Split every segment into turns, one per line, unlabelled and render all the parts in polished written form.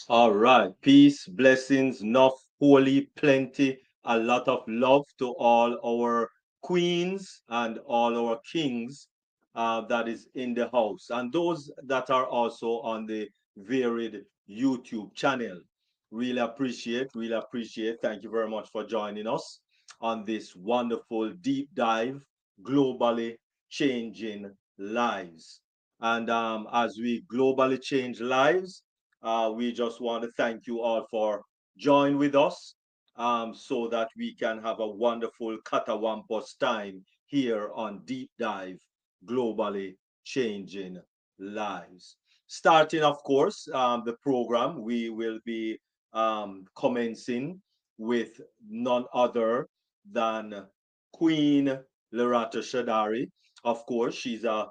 All right. Peace, blessings, enough, holy, plenty, a lot of love to all our queens and all our kings that is in the house, and those that are also on the varied YouTube channel. Really appreciate, really appreciate. Thank you very much for joining us on this wonderful deep dive, globally changing lives. And as we globally change lives, we just want to thank you all for joining with us so that we can have a wonderful Catawampus time here on Deep Dive Globally Changing Lives. Starting, of course, the program, we will be commencing with none other than Queen Loretta Shadari. Of course, she's a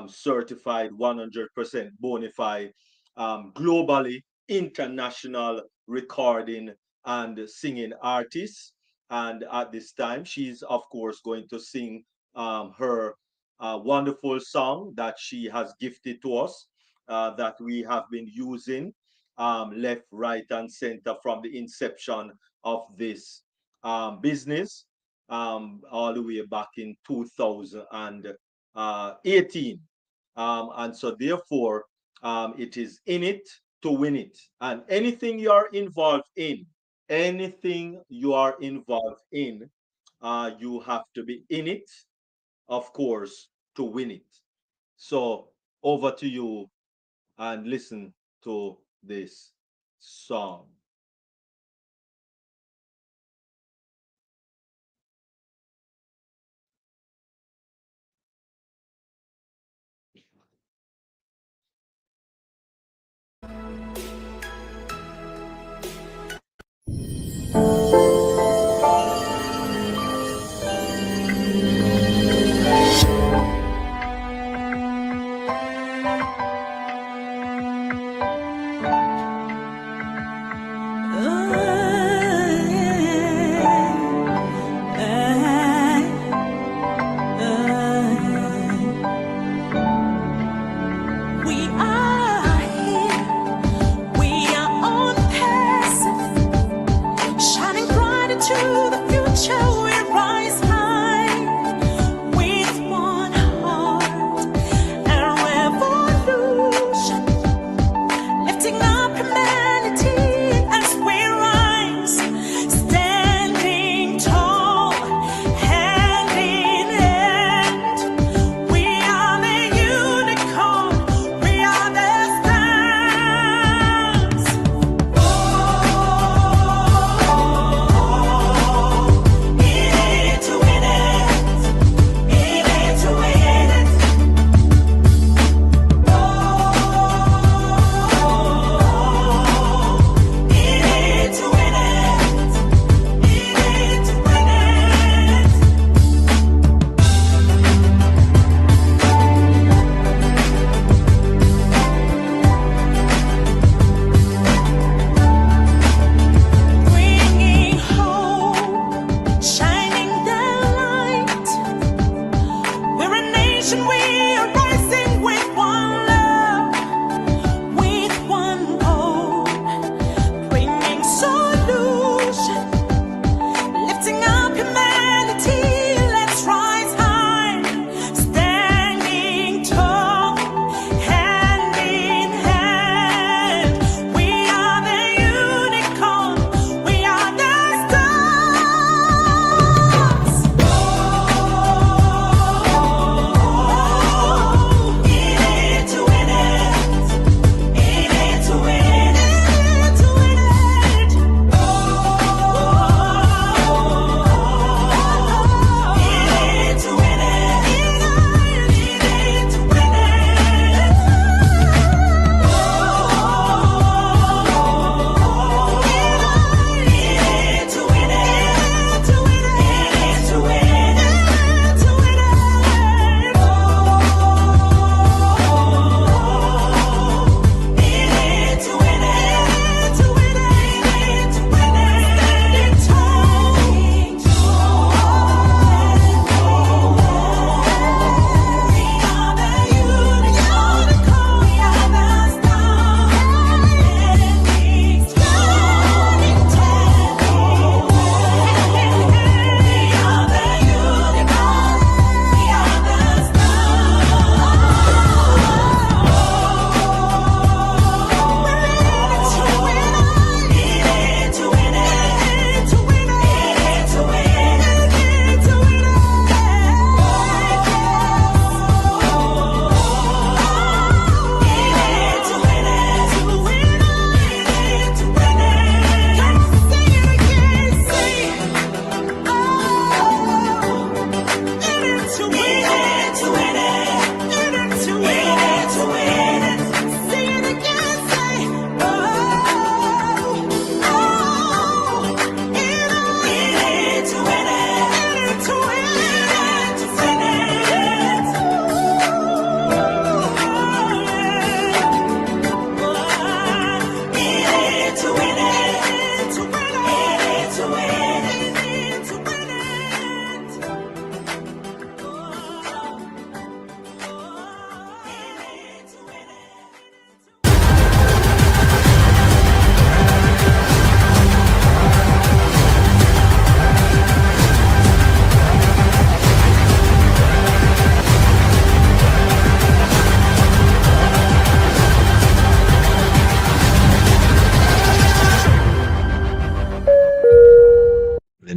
certified 100% bona fide globally international recording and singing artist. And at this time, she's of course going to sing her wonderful song that she has gifted to us, that we have been using left, right, and center from the inception of this business all the way back in 2018. And so, therefore, it is in it to win it. And anything you are involved in, anything you are involved in, you have to be in it, of course, to win it. So over to you and listen to this song.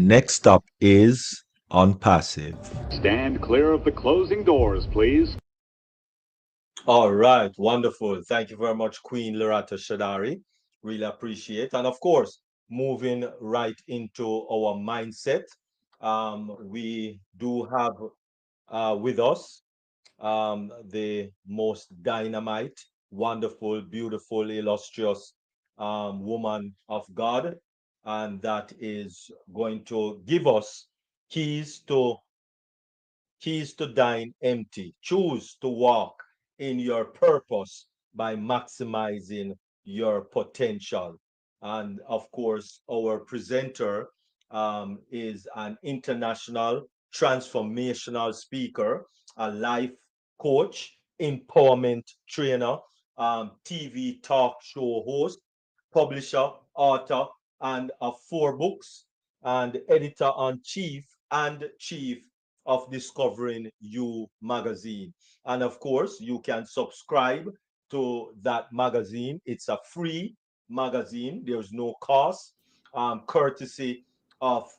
next up is on passive.
Stand clear of the closing doors, please.
All right, wonderful. Thank you very much, Queen Loretta Shadari. Really appreciate. And of course, moving right into our mindset, we do have with us the most dynamite, wonderful, beautiful, illustrious woman of God, and that is going to give us keys to keys to dine empty. Choose to walk in your purpose by maximizing your potential. And of course, our presenter is an international transformational speaker, a life coach, empowerment trainer, TV talk show host, publisher, author, and of 4 books, and editor on chief and chief of Discovering You magazine. And of course, you can subscribe to that magazine. It's a free magazine, there's no cost, courtesy of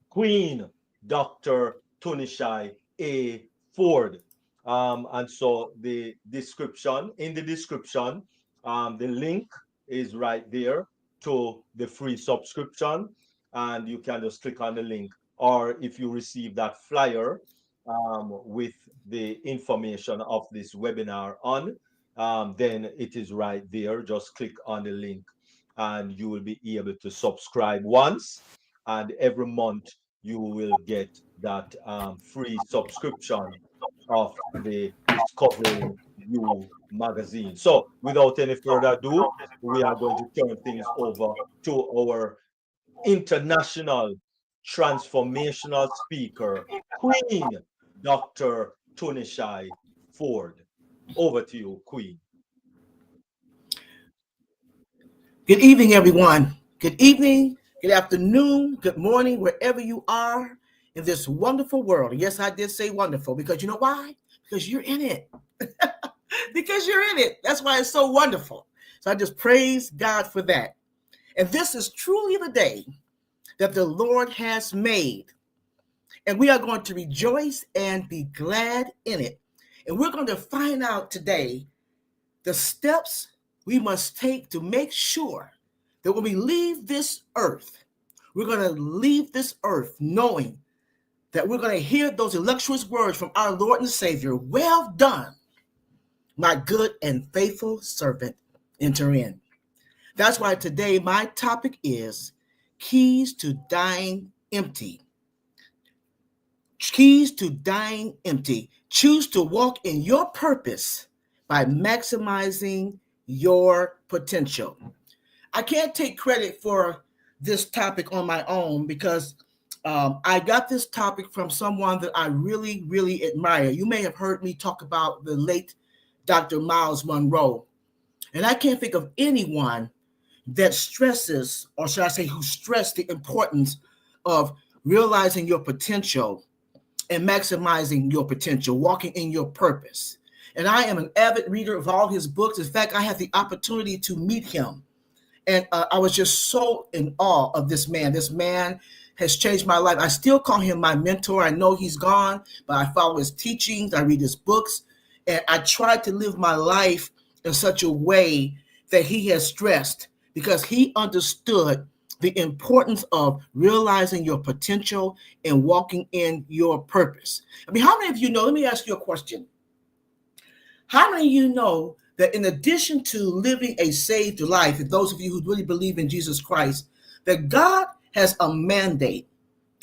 Queen Dr. Tunishai A. Ford. And so in the description, the link is right there to the free subscription, and you can just click on the link. Or if you receive that flyer with the information of this webinar on, then it is right there. Just click on the link, and you will be able to subscribe once, and every month you will get that free subscription of the Discovering You magazine. So, without any further ado, we are going to turn things over to our international transformational speaker, Queen Dr. Tunishai Ford. Over to you, Queen.
Good evening, everyone. Good evening, good afternoon, good morning, wherever you are in this wonderful world. Yes, I did say wonderful because you know why? Because you're in it. Because you're in it. That's why it's so wonderful. So I just praise God for that. And this is truly the day that the Lord has made. And we are going to rejoice and be glad in it. And we're going to find out today the steps we must take to make sure that when we leave this earth, we're going to leave this earth knowing that we're going to hear those illustrious words from our Lord and Savior. Well done, my good and faithful servant. Enter in. That's why today my topic is keys to dying empty. Keys to dying empty. Choose to walk in your purpose by maximizing your potential. I can't take credit for this topic on my own because I got this topic from someone that I really, really admire. You may have heard me talk about the late Dr. Miles Monroe. And I can't think of anyone that stresses, or should I say, who stressed the importance of realizing your potential and maximizing your potential, walking in your purpose. And I am an avid reader of all his books. In fact, I had the opportunity to meet him. And I was just so in awe of this man. This man has changed my life. I still call him my mentor. I know he's gone, but I follow his teachings. I read his books. And I try to live my life in such a way that he has stressed, because he understood the importance of realizing your potential and walking in your purpose. I mean, how many of you know, let me ask you a question. How many of you know that in addition to living a saved life, and those of you who really believe in Jesus Christ, that God has a mandate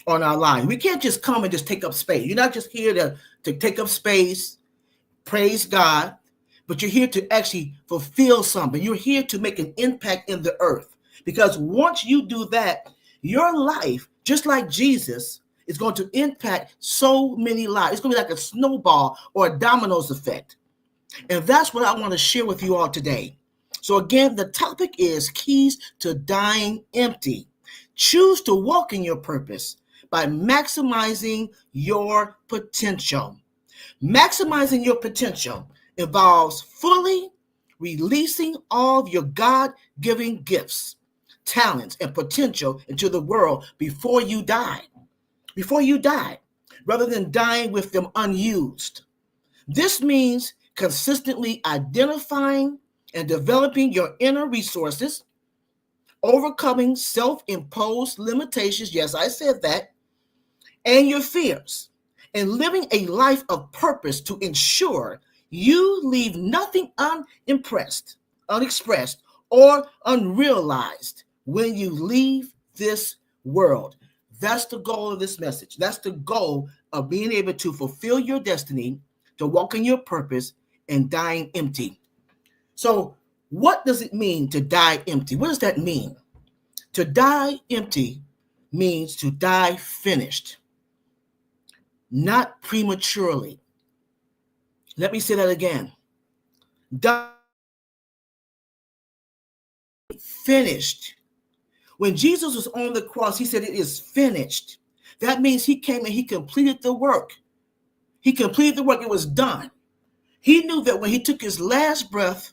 on our lives? We can't just come and just take up space. You're not just here to take up space, praise God, but you're here to actually fulfill something. You're here to make an impact in the earth. Because once you do that, your life, just like Jesus, is going to impact so many lives. It's going to be like a snowball or a dominoes effect. And that's what I want to share with you all today. So again, the topic is keys to dying empty. Choose to walk in your purpose by maximizing your potential. Maximizing your potential involves fully releasing all of your God-given gifts, talents, and potential into the world before you died. Before you died, rather than dying with them unused. This means consistently identifying and developing your inner resources, overcoming self-imposed limitations, yes, I said that, and your fears, and living a life of purpose to ensure you leave nothing unexpressed, or unrealized when you leave this world. That's the goal of this message. That's the goal of being able to fulfill your destiny, to walk in your purpose, and dying empty. So, what does it mean to die empty? What does that mean? To die empty means to die finished, not prematurely. Let me say that again. Die finished. When Jesus was on the cross, he said, "It is finished." That means he came and he completed the work. He completed the work. It was done. He knew that when he took his last breath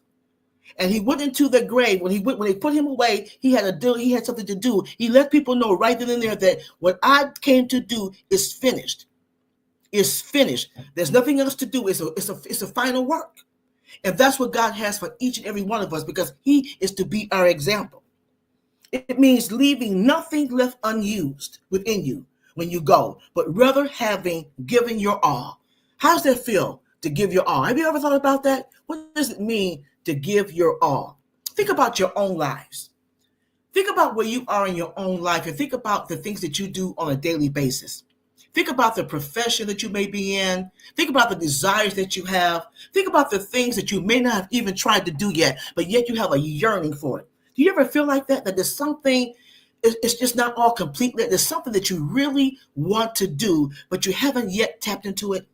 and he went into the grave, when they put him away, he had something to do. He let people know right then and there that what I came to do is finished. It's finished. There's nothing else to do. It's a final work. And that's what God has for each and every one of us, because he is to be our example. It means leaving nothing left unused within you when you go, but rather having given your all. How does that feel to give your all? Have you ever thought about that? What does it mean to give your all? Think about your own lives. Think about where you are in your own life, and think about the things that you do on a daily basis. Think about the profession that you may be in. Think about the desires that you have. Think about the things that you may not have even tried to do yet, but yet you have a yearning for it. Do you ever feel like that? That there's something, it's just not all complete. There's something that you really want to do, but you haven't yet tapped into it.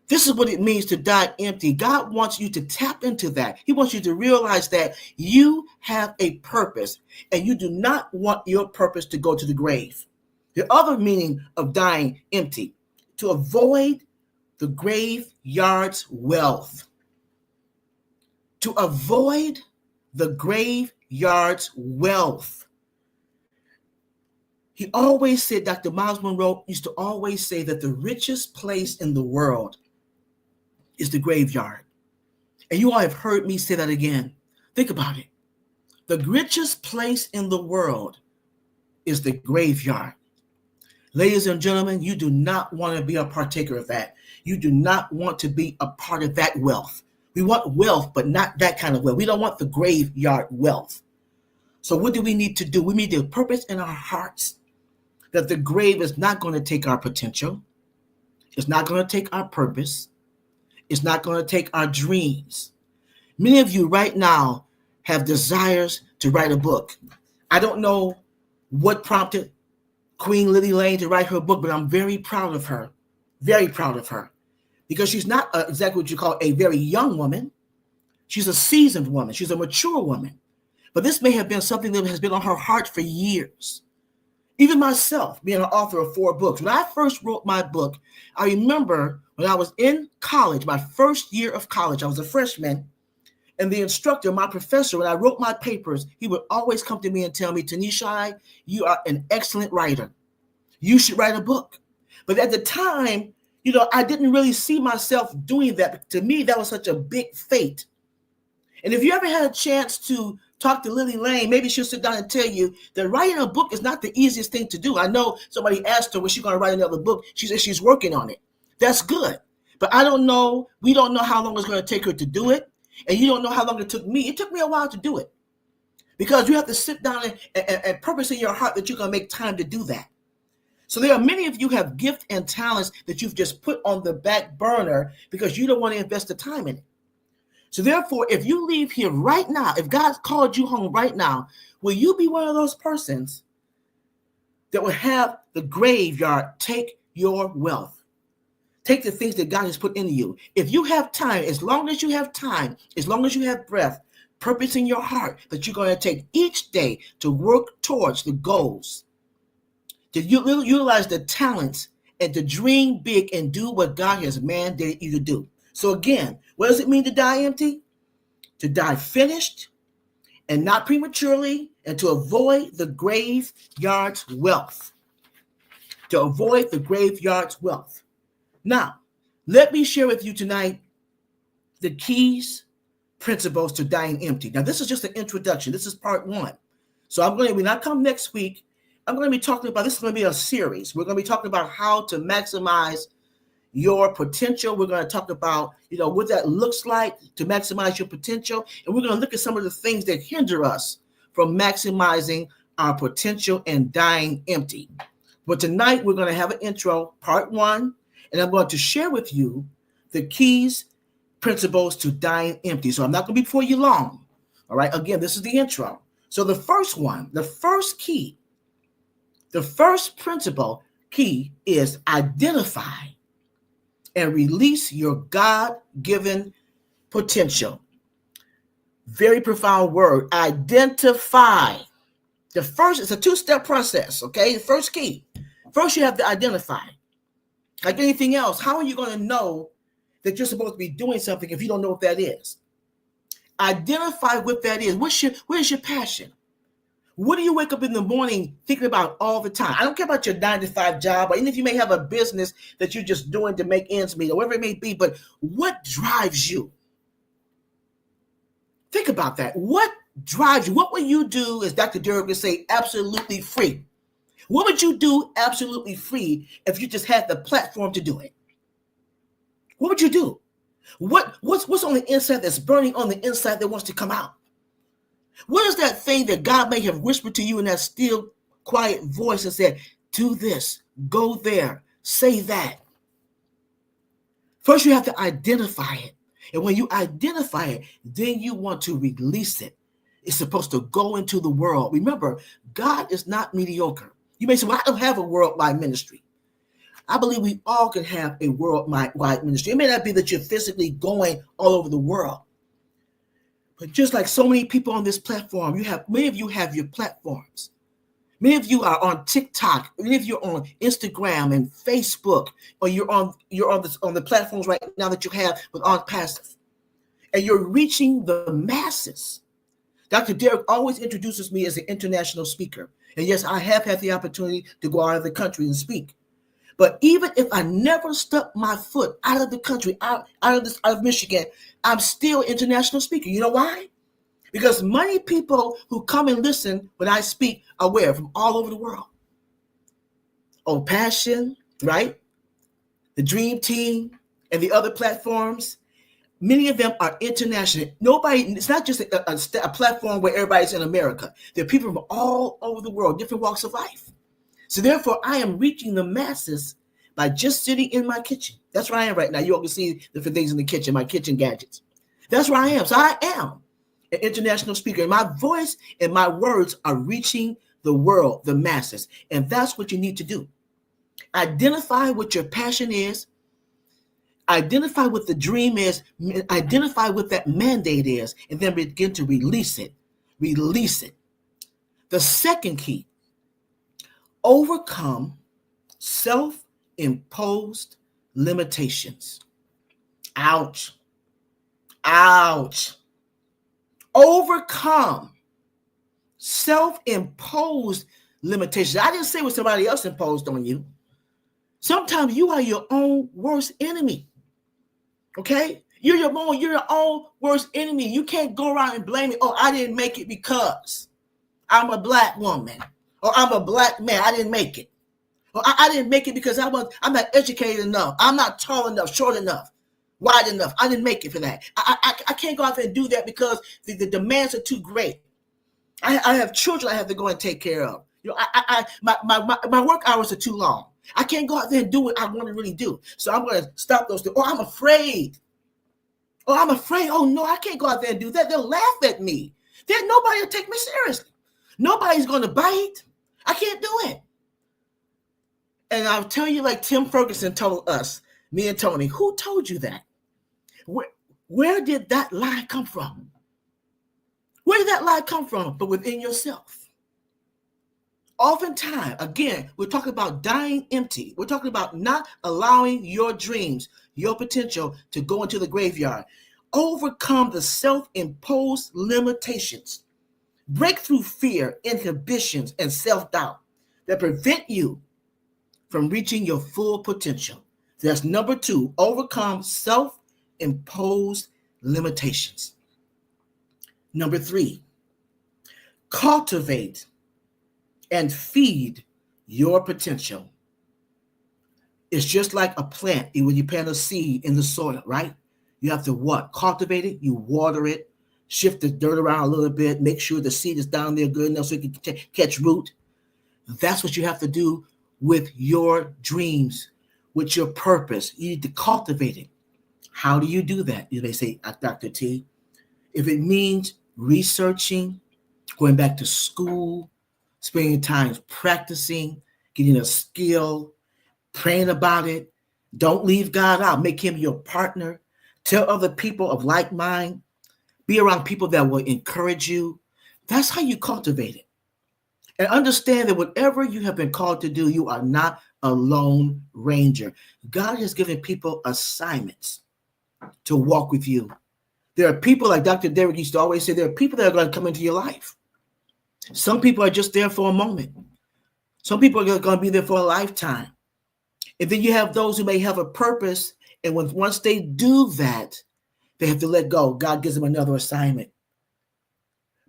This is what it means to die empty. God wants you to tap into that. He wants you to realize that you have a purpose, and you do not want your purpose to go to the grave. The other meaning of dying empty, to avoid the graveyard's wealth. To avoid the graveyard's wealth. He always said, Dr. Miles Monroe used to always say that the richest place in the world is the graveyard. And you all have heard me say that again. Think about it. The richest place in the world is the graveyard. Ladies and gentlemen, you do not want to be a partaker of that. You do not want to be a part of that wealth. We want wealth, but not that kind of wealth. We don't want the graveyard wealth. So what do we need to do? We need to purpose in our hearts that the grave is not going to take our potential. It's not going to take our purpose. It's not going to take our dreams. Many of you right now have desires to write a book. I don't know what prompted Queen Lily Lane to write her book, but I'm very proud of her. Very proud of her. Because she's not exactly what you call a very young woman. She's a seasoned woman. She's a mature woman. But this may have been something that has been on her heart for years. Even myself, being an author of 4 books. When I first wrote my book, I remember when I was in college, my first year of college, I was a freshman, and the instructor, my professor, when I wrote my papers, he would always come to me and tell me, Tunishai, you are an excellent writer. You should write a book. But at the time, I didn't really see myself doing that. To me, that was such a big fate. And if you ever had a chance to talk to Lily Lane, maybe she'll sit down and tell you that writing a book is not the easiest thing to do. I know somebody asked her, was she going to write another book? She said she's working on it. That's good. But I don't know. We don't know how long it's going to take her to do it. And you don't know how long it took me. It took me a while to do it. Because you have to sit down and purpose in your heart that you're going to make time to do that. So there are many of you who have gifts and talents that you've just put on the back burner because you don't want to invest the time in it. So therefore, if you leave here right now, if God's called you home right now, will you be one of those persons that will have the graveyard take your wealth? Take the things that God has put into you. If you have time, as long as you have time, as long as you have breath, purpose in your heart that you're going to take each day to work towards the goals, to utilize the talents and to dream big and do what God has mandated you to do. So again, what does it mean to die empty? To die finished and not prematurely and to avoid the graveyard's wealth. To avoid the graveyard's wealth. Now, let me share with you tonight the keys, principles to dying empty. Now, this is just an introduction. This is part one. So when I come next week, I'm going to be talking about, this is going to be a series. We're going to be talking about how to maximize your potential. We're going to talk about, what that looks like to maximize your potential. And we're going to look at some of the things that hinder us from maximizing our potential and dying empty. But tonight we're going to have an intro, part one, and I'm going to share with you the keys, principles to dying empty. So I'm not going to be before you long. All right. Again, this is the intro. So the first one, the first key, the first principle key is identify and release your God-given potential. Very profound word. Identify. The first, it's a two-step process, okay? The first key. First, you have to identify. Like anything else, how are you going to know that you're supposed to be doing something if you don't know what that is? Identify what that is. Where's your passion? What do you wake up in the morning thinking about all the time? I don't care about your 9-to-5 job, or even if you may have a business that you're just doing to make ends meet, or whatever it may be, but what drives you? Think about that. What drives you? What would you do, as Dr. Derek would say, absolutely free? What would you do absolutely free if you just had the platform to do it? What would you do? What's on the inside that's burning on the inside that wants to come out? What is that thing that God may have whispered to you in that still, quiet voice and said, do this, go there, say that? First, you have to identify it. And when you identify it, then you want to release it. It's supposed to go into the world. Remember, God is not mediocre. You may say, well, I don't have a worldwide ministry. I believe we all can have a worldwide ministry. It may not be that you're physically going all over the world. But just like so many people on this platform, many of you have your platforms. Many of you are on TikTok. Many of you are on Instagram and Facebook, or you're on the platforms right now that you have with On Passive, and you're reaching the masses. Dr. Derek always introduces me as an international speaker, and yes, I have had the opportunity to go out of the country and speak. But even if I never stuck my foot out of the country, out of Michigan, I'm still an international speaker. You know why? Because many people who come and listen when I speak are where? From all over the world. Oh, Passion, right? The Dream Team and the other platforms. Many of them are international. It's not just a platform where everybody's in America. There are people from all over the world, different walks of life. So therefore, I am reaching the masses by just sitting in my kitchen. That's where I am right now. You all can see different things in the kitchen, my kitchen gadgets. That's where I am. So I am an international speaker. And my voice and my words are reaching the world, the masses. And that's what you need to do. Identify what your passion is. Identify what the dream is. Identify what that mandate is. And then begin to release it. Release it. The second key. Overcome self-imposed limitations. Ouch. Ouch. Overcome self-imposed limitations. I didn't say what somebody else imposed on you. Sometimes you are your own worst enemy. Okay? You're your own worst enemy. You can't go around and blame it. Oh, I didn't make it because I'm a black woman. Or I'm a black man. I didn't make it. Or I didn't make it because I'm not educated enough. I'm not tall enough, short enough, wide enough. I didn't make it for that. I can't go out there and do that because the demands are too great. I have children I have to go and take care of. My work hours are too long. I can't go out there and do what I want to really do. So I'm going to stop those things. Oh, I'm afraid. Oh, no, I can't go out there and do that. They'll laugh at me. Nobody will take me seriously. Nobody's going to bite. I can't do it. And I'll tell you, like Tim Ferguson told us, me and Tony, who told you that? Where did that lie come from? Where did that lie come from? But within yourself. Oftentimes, again, we're talking about dying empty. We're talking about not allowing your dreams, your potential to go into the graveyard. Overcome the self-imposed limitations. Break through fear, inhibitions, and self-doubt that prevent you from reaching your full potential. That's number 2, overcome self-imposed limitations. Number 3, cultivate and feed your potential. It's just like a plant. When you plant a seed in the soil, right? You have to what? Cultivate it. You water it, shift the dirt around a little bit, make sure the seed is down there good enough so it can catch root. That's what you have to do with your dreams, with your purpose. You need to cultivate it. How do you do that? You may say, Dr. T, if it means researching, going back to school, spending time practicing, getting a skill, praying about it, don't leave God out. Make him your partner. Tell other people of like mind. Be around people that will encourage you. That's how you cultivate it. And understand that whatever you have been called to do, you are not a lone ranger. God has given people assignments to walk with you. There are people, like Dr. Derek used to always say, there are people that are going to come into your life. Some people are just there for a moment. Some people are going to be there for a lifetime. And then you have those who may have a purpose, and once they do that, they have to let go. God gives them another assignment.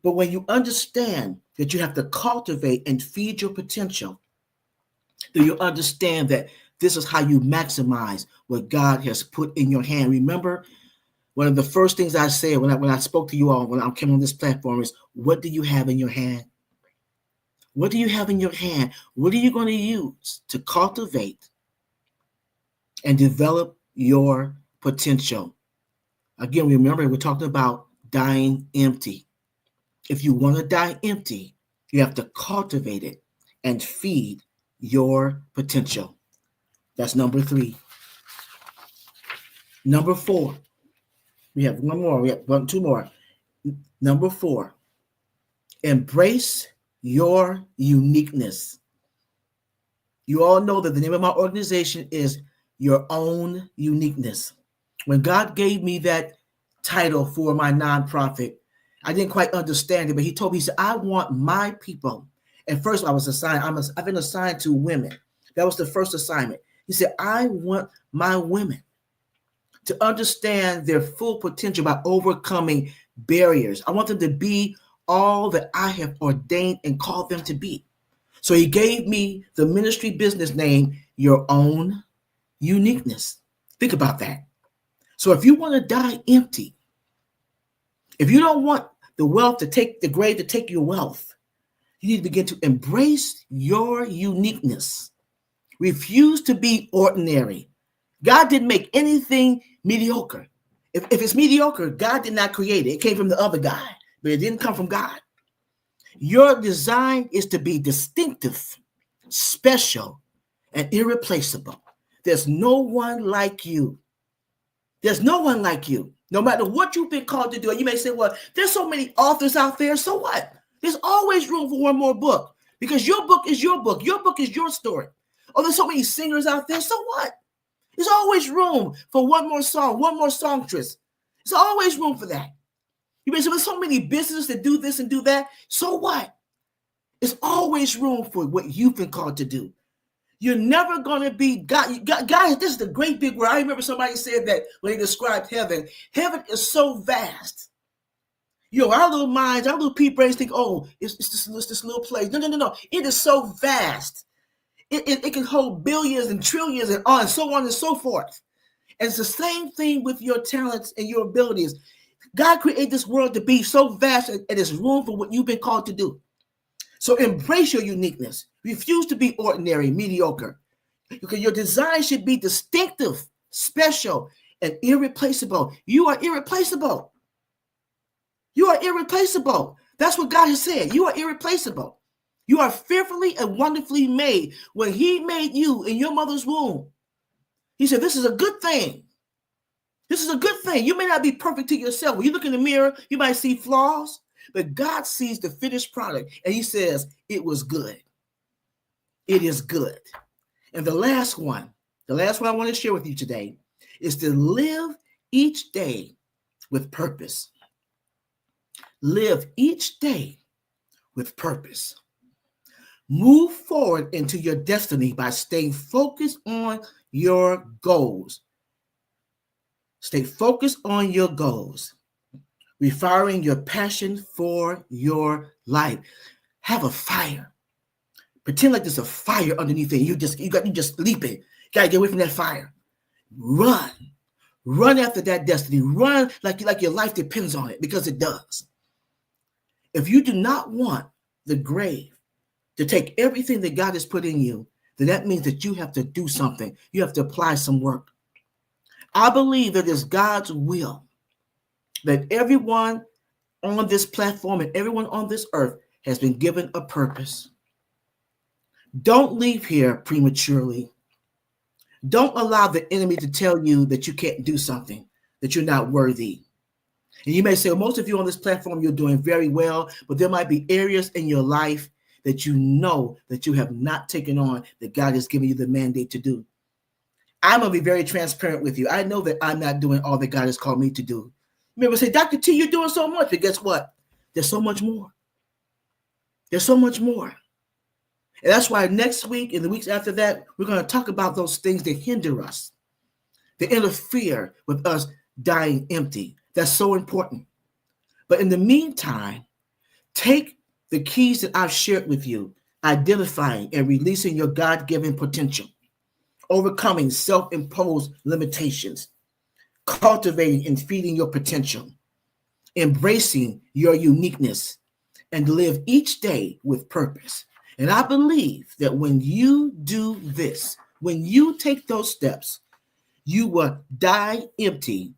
But when you understand that you have to cultivate and feed your potential, then you understand that this is how you maximize what God has put in your hand. Remember, one of the first things I said when I spoke to you all, when I came on this platform, is, what do you have in your hand? What do you have in your hand? What are you going to use to cultivate and develop your potential? Again, remember, we're talking about dying empty. If you want to die empty, you have to cultivate it and feed your potential. That's number 3. Number 4. We have one more. We have 2 more. Number 4. Embrace your uniqueness. You all know that the name of my organization is Your Own Uniqueness. When God gave me that title for my nonprofit, I didn't quite understand it, but he told me, he said, I want my people. And first I was assigned, I've been assigned to women. That was the first assignment. He said, I want my women to understand their full potential by overcoming barriers. I want them to be all that I have ordained and called them to be. So he gave me the ministry business name, Your Own Uniqueness. Think about that. So if you want to die empty, if you don't want the wealth to take the grave to take your wealth, you need to begin to embrace your uniqueness. Refuse to be ordinary. God didn't make anything mediocre. If it's mediocre, God did not create it. It came from the other guy, but it didn't come from God. Your design is to be distinctive, special, and irreplaceable. There's no one like you. There's no one like you. No matter what you've been called to do. And you may say, well, there's so many authors out there. So what? There's always room for one more book, because your book is your book. Your book is your story. Oh, there's so many singers out there. So what? There's always room for one more song, one more songstress. There's always room for that. You may say, there's so many businesses that do this and do that. So what? There's always room for what you've been called to do. You're never going to be God. Guys, this is the great big word. I remember somebody said that when they described heaven. Heaven is so vast. Our little minds, our little pea brains think, oh, it's this little place. No. It is so vast. It can hold billions and trillions and so on and so forth. And it's the same thing with your talents and your abilities. God created this world to be so vast, and there's room for what you've been called to do. So embrace your uniqueness. Refuse to be ordinary, mediocre. Because your design should be distinctive, special, and irreplaceable. You are irreplaceable. You are irreplaceable. That's what God has said. You are irreplaceable. You are fearfully and wonderfully made. When he made you in your mother's womb, he said, this is a good thing. This is a good thing. You may not be perfect to yourself. When you look in the mirror, you might see flaws, but God sees the finished product, and he says, it was good. It is good. And the last one I want to share with you today is to live each day with purpose. Live each day with purpose. Move forward into your destiny by staying focused on your goals. Stay focused on your goals, refiring your passion for your life. Have a fire. Pretend like there's a fire underneath it. You just leaping. You gotta get away from that fire. Run. Run after that destiny. Run like your life depends on it, because it does. If you do not want the grave to take everything that God has put in you, then that means that you have to do something. You have to apply some work. I believe that it's God's will that everyone on this platform and everyone on this earth has been given a purpose. Don't leave here prematurely. Don't allow the enemy to tell you that you can't do something, that you're not worthy. And you may say, well, most of you on this platform, you're doing very well, but there might be areas in your life that you know that you have not taken on, that God has given you the mandate to do. I'm going to be very transparent with you. I know that I'm not doing all that God has called me to do. Remember, say, Dr. T, you're doing so much, but guess what? There's so much more. There's so much more. And that's why next week and the weeks after that, we're going to talk about those things that hinder us, that interfere with us dying empty. That's so important. But in the meantime, take the keys that I've shared with you, identifying and releasing your God-given potential, overcoming self-imposed limitations, cultivating and feeding your potential, embracing your uniqueness, and live each day with purpose. And I believe that when you do this, when you take those steps, you will die empty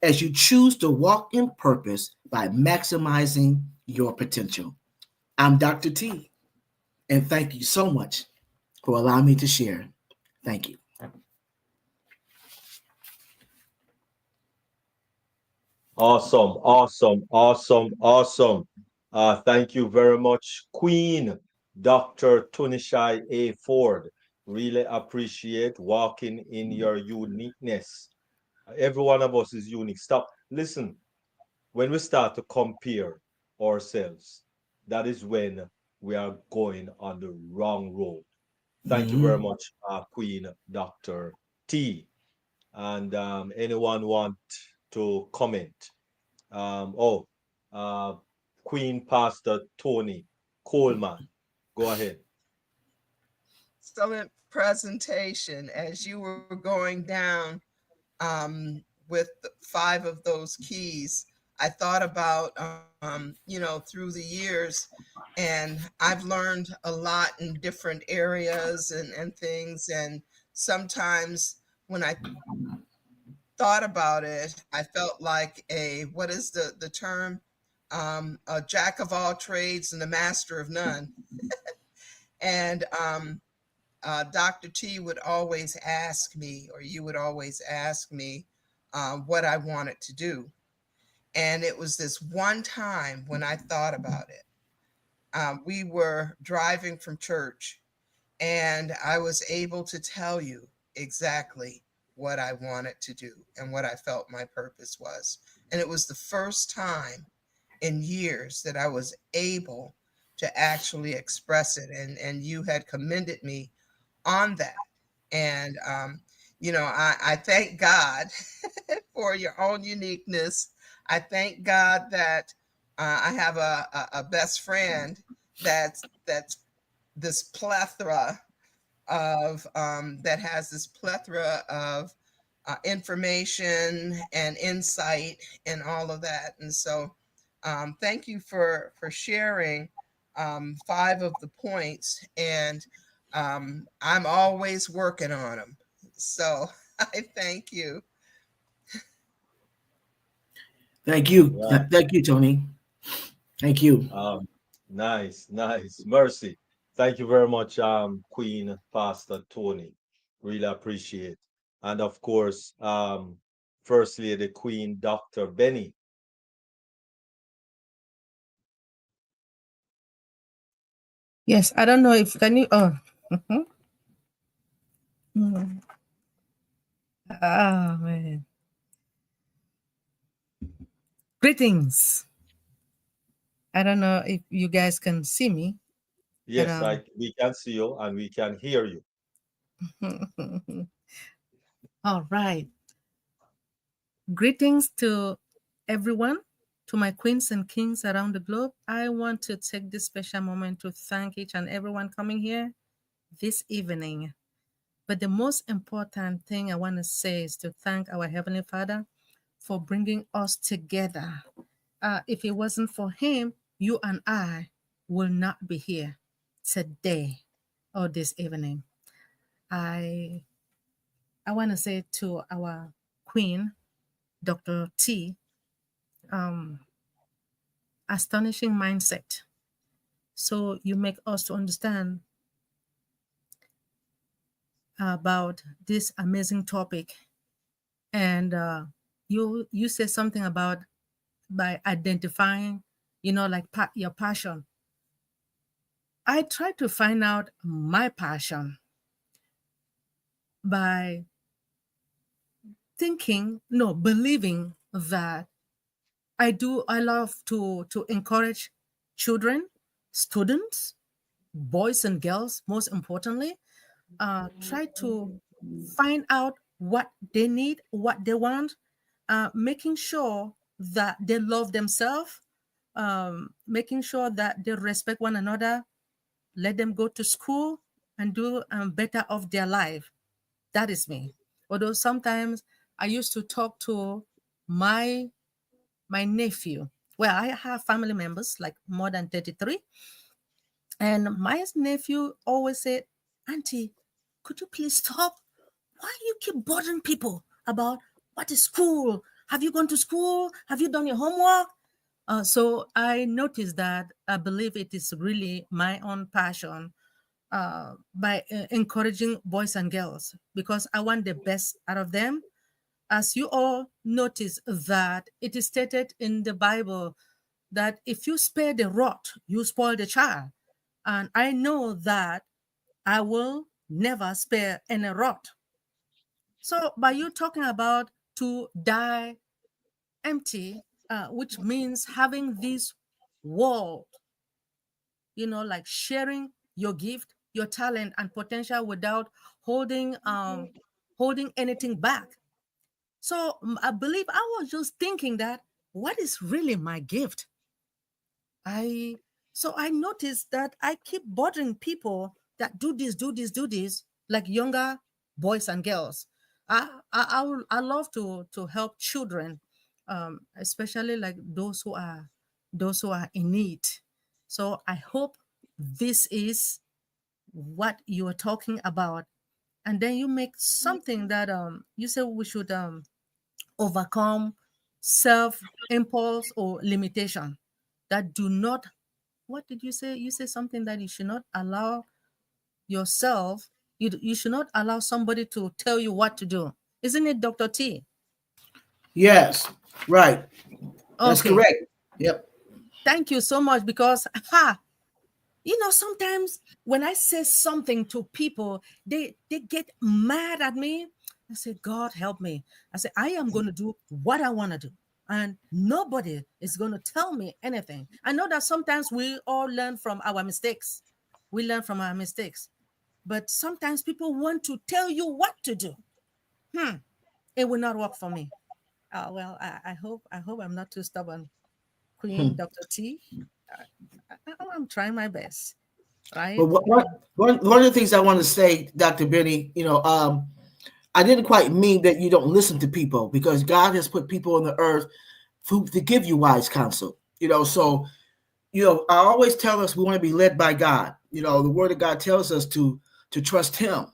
as you choose to walk in purpose by maximizing your potential. I'm Dr. T, and thank you so much for allowing me to share. Thank you.
Awesome, awesome, awesome, awesome. Thank you very much, Queen Dr. Tunishai A. Ford. Really appreciate walking in your uniqueness. Every one of us is unique. Stop. Listen, when we start to compare ourselves, that is when we are going on the wrong road. Thank you very
Mm-hmm.
much, Queen Dr. T. And anyone want to comment? Oh, uh, Queen Pastor Tony Coleman. Go ahead.
Excellent presentation as you were going down with five of those keys. I thought about, through the years, and I've learned a lot in different areas and things. And sometimes when I thought about it, I felt like what is the term? A jack of all trades and a master of none. And Dr. T would always ask me, or you would always ask me, what I wanted to do. And it was this one time when I thought about it. We were driving from church, and I was able to tell you exactly what I wanted to do and what I felt my purpose was. And it was the first time in years that I was able to actually express it. And you had commended me on that. And, I thank God for your own uniqueness. I thank God that I have a best friend that's this plethora that has this plethora of information and insight and all of that. And so, thank you for sharing five of the points. And I'm always working on them. So I thank you.
Thank you.
Right.
Thank you, Tony. Thank you.
Nice, nice. Mercy. Thank you very much, Queen Pastor Tony. Really appreciate. And of course, First Lady Queen Dr. Benny.
Yes, I don't know if can you. Oh, mhm. Mm. Ah, man. Greetings I don't know if you guys can see me, but
Yes, we can see you and we can hear you.
all right. Greetings to everyone, to my queens and kings around the globe. I want to take this special moment to thank each and everyone coming here this evening. But the most important thing I want to say is to thank our Heavenly Father for bringing us together. If it wasn't for Him, you and I will not be here today or this evening. I I want to say to our Queen, Dr. T, um, astonishing mindset. So you make us to understand about this amazing topic, and you say something about by identifying, like your passion. I try to find out my passion by thinking, no, believing that I love to encourage children, students, boys and girls, most importantly, try to find out what they need, what they want, making sure that they love themselves, making sure that they respect one another, let them go to school and do better of their life. That is me. Although sometimes I used to talk to my my nephew. Well, I have family members like more than 33. And my nephew always said, Auntie, could you please stop? Why you keep bothering people about what is school? Have you gone to school? Have you done your homework? So I noticed that I believe it is really my own passion by encouraging boys and girls because I want the best out of them. As you all notice that it is stated in the Bible that if you spare the rod, you spoil the child. And I know that I will never spare any rod. So by you talking about to die empty, which means having this world, like sharing your gift, your talent and potential without holding anything back. So I believe I was just thinking that what is really my gift? I so I noticed that I keep bothering people that do this, do this, do this, like younger boys and girls. I love to help children, especially like those who are in need. So I hope this is what you are talking about. And then you make something that you say we should overcome self impulse or limitation that do not, what did you say? You say something that you should not allow yourself, you should not allow somebody to tell you what to do. Isn't it, Dr. T?
Yes, right. That's
Okay.
correct. Yep.
Thank you so much because sometimes when I say something to people, they get mad at me. I say, God help me. I say, I am going to do what I want to do. And nobody is going to tell me anything. I know that sometimes we all learn from our mistakes. We learn from our mistakes. But sometimes people want to tell you what to do. It will not work for me. Well, I hope I'm not too stubborn. Queen Dr. T. I'm trying my best,
But
right?
one of the things I want to say, Dr. Benny, I didn't quite mean that you don't listen to people because God has put people on the earth to give you wise counsel. So I always tell us we want to be led by God. The Word of God tells us to trust Him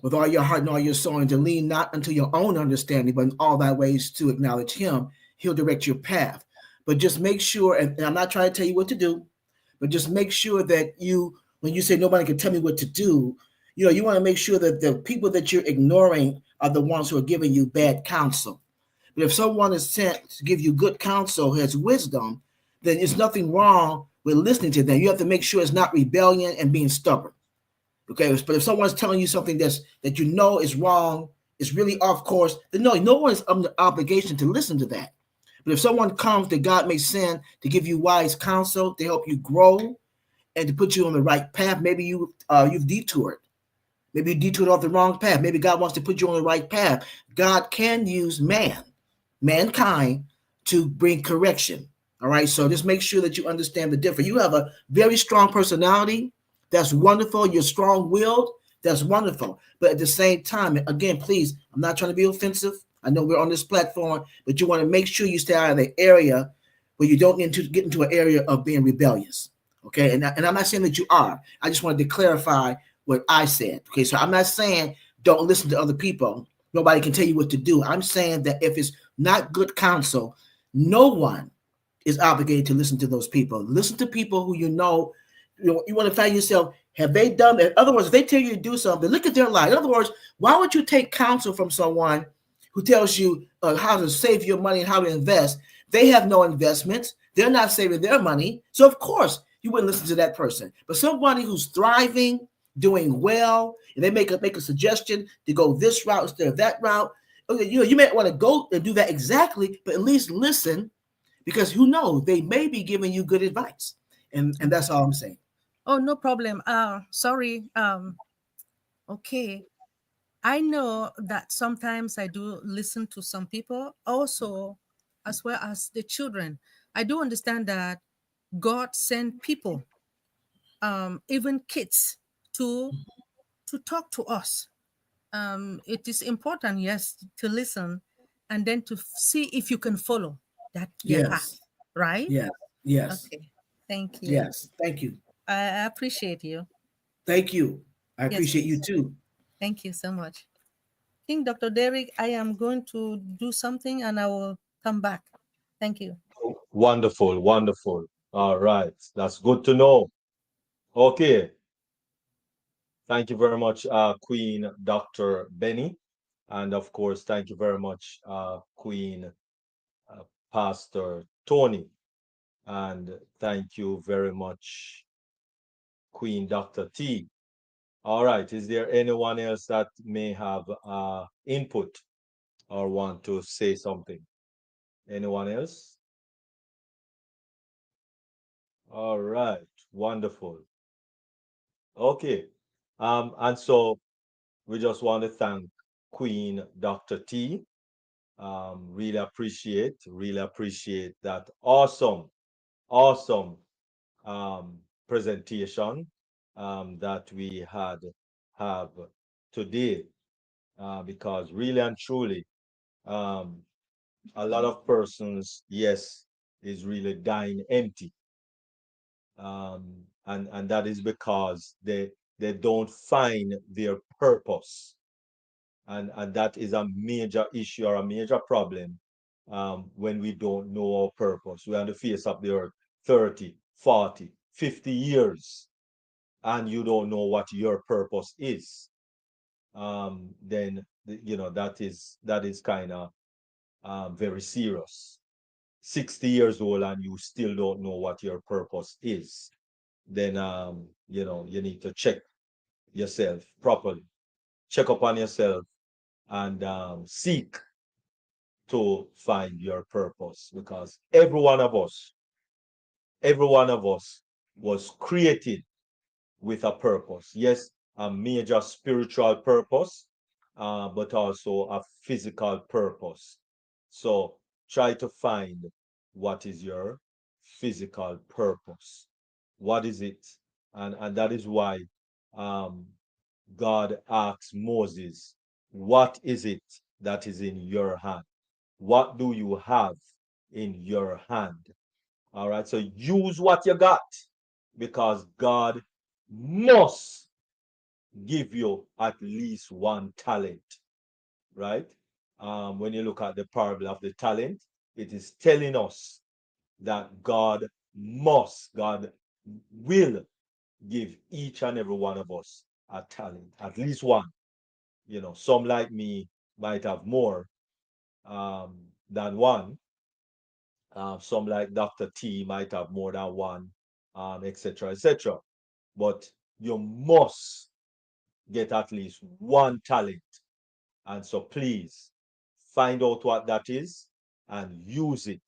with all your heart and all your soul, and to lean not unto your own understanding, but in all thy ways to acknowledge Him. He'll direct your path. But just make sure, and I'm not trying to tell you what to do, but just make sure that when you say nobody can tell me what to do, you want to make sure that the people that you're ignoring are the ones who are giving you bad counsel. But if someone is sent to give you good counsel, has wisdom, then there's nothing wrong with listening to them. You have to make sure it's not rebellion and being stubborn. Okay, but if someone's telling you something that you know is wrong, is really off course, then no one is under obligation to listen to that. But if someone comes that God may send to give you wise counsel, to help you grow, and to put you on the right path, maybe you've detoured. Maybe you detoured off the wrong path. Maybe God wants to put you on the right path. God can use mankind, to bring correction. All right. So just make sure that you understand the difference. You have a very strong personality. That's wonderful. You're strong willed. That's wonderful. But at the same time, again, please, I'm not trying to be offensive. I know we're on this platform, but you want to make sure you stay out of the area where you don't get into an area of being rebellious. Okay. And I'm not saying that you are. I just wanted to clarify what I said. Okay. So I'm not saying don't listen to other people. Nobody can tell you what to do. I'm saying that if it's not good counsel, no one is obligated to listen to those people. Listen to people who you want to find yourself, have they done that? In other words, if they tell you to do something, look at their life. In other words, why would you take counsel from someone who tells you how to save your money and how to invest? They have no investments. They're not saving their money. So, of course, you wouldn't listen to that person. But somebody who's thriving, doing well, and they make a suggestion to go this route instead of that route, okay, you may want to go and do that exactly, but at least listen, because who knows, they may be giving you good advice. And that's all I'm saying.
Oh, no problem. Sorry. Okay. I know that sometimes I do listen to some people also, as well as the children. I do understand that God sent people, even kids, to talk to us. It is important, yes, to listen and then to see if you can follow that their
Yes,
path, right?
yes, yes,
Okay. Thank you.
yes. Thank you.
I appreciate you.
Thank you. I
Yes,
appreciate you
please.
too.
Thank you so much. King Dr. Derek, I am going to do something and I will come back. Thank you.
Wonderful, wonderful. All right, that's good to know. Okay, thank you very much, Queen Dr. Benny. And of course, thank you very much, Queen uh, Pastor Tony. And thank you very much, Queen Dr. T. All right, is there anyone else that may have input or want to say something? Anyone else? All right, wonderful. Okay. And so we just want to thank Queen Dr. T. Really appreciate that awesome um, presentation that we have today, because really and truly, um, a lot of persons, yes, is really dying empty, and that is because they don't find their purpose, and that is a major issue or a major problem when we don't know our purpose. We're on the face of the earth 30, 40, 50 years, and you don't know what your purpose is. Then that is kind of very serious. 60 years old and you still don't know what your purpose is, then you need to check yourself properly, check up on yourself, and seek to find your purpose, because every one of us was created with a purpose. Yes, a major spiritual purpose, but also a physical purpose. So try to find what is your physical purpose. What is it? And that is why um, God asked Moses, what is it that is in your hand? What do you have in your hand? All right, so use what you got, because God must give you at least one talent, right? When you look at the parable of the talent, it is telling us that God will give each and every one of us a talent, at least one. Some like me might have more than one. Some like Dr. T might have more than one, etc., etc. But you must get at least one talent. And so please find out what that is, and use it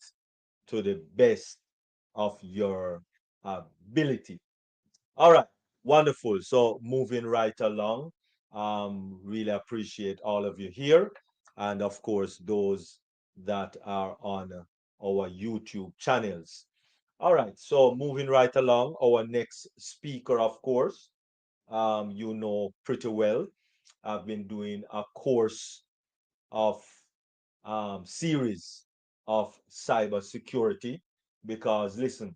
to the best of your ability. All right, wonderful. So moving right along, really appreciate all of you here, and of course those that are on our YouTube channels. All right, so moving right along, our next speaker, of course, you know pretty well. I've been doing a course of series of cybersecurity because listen,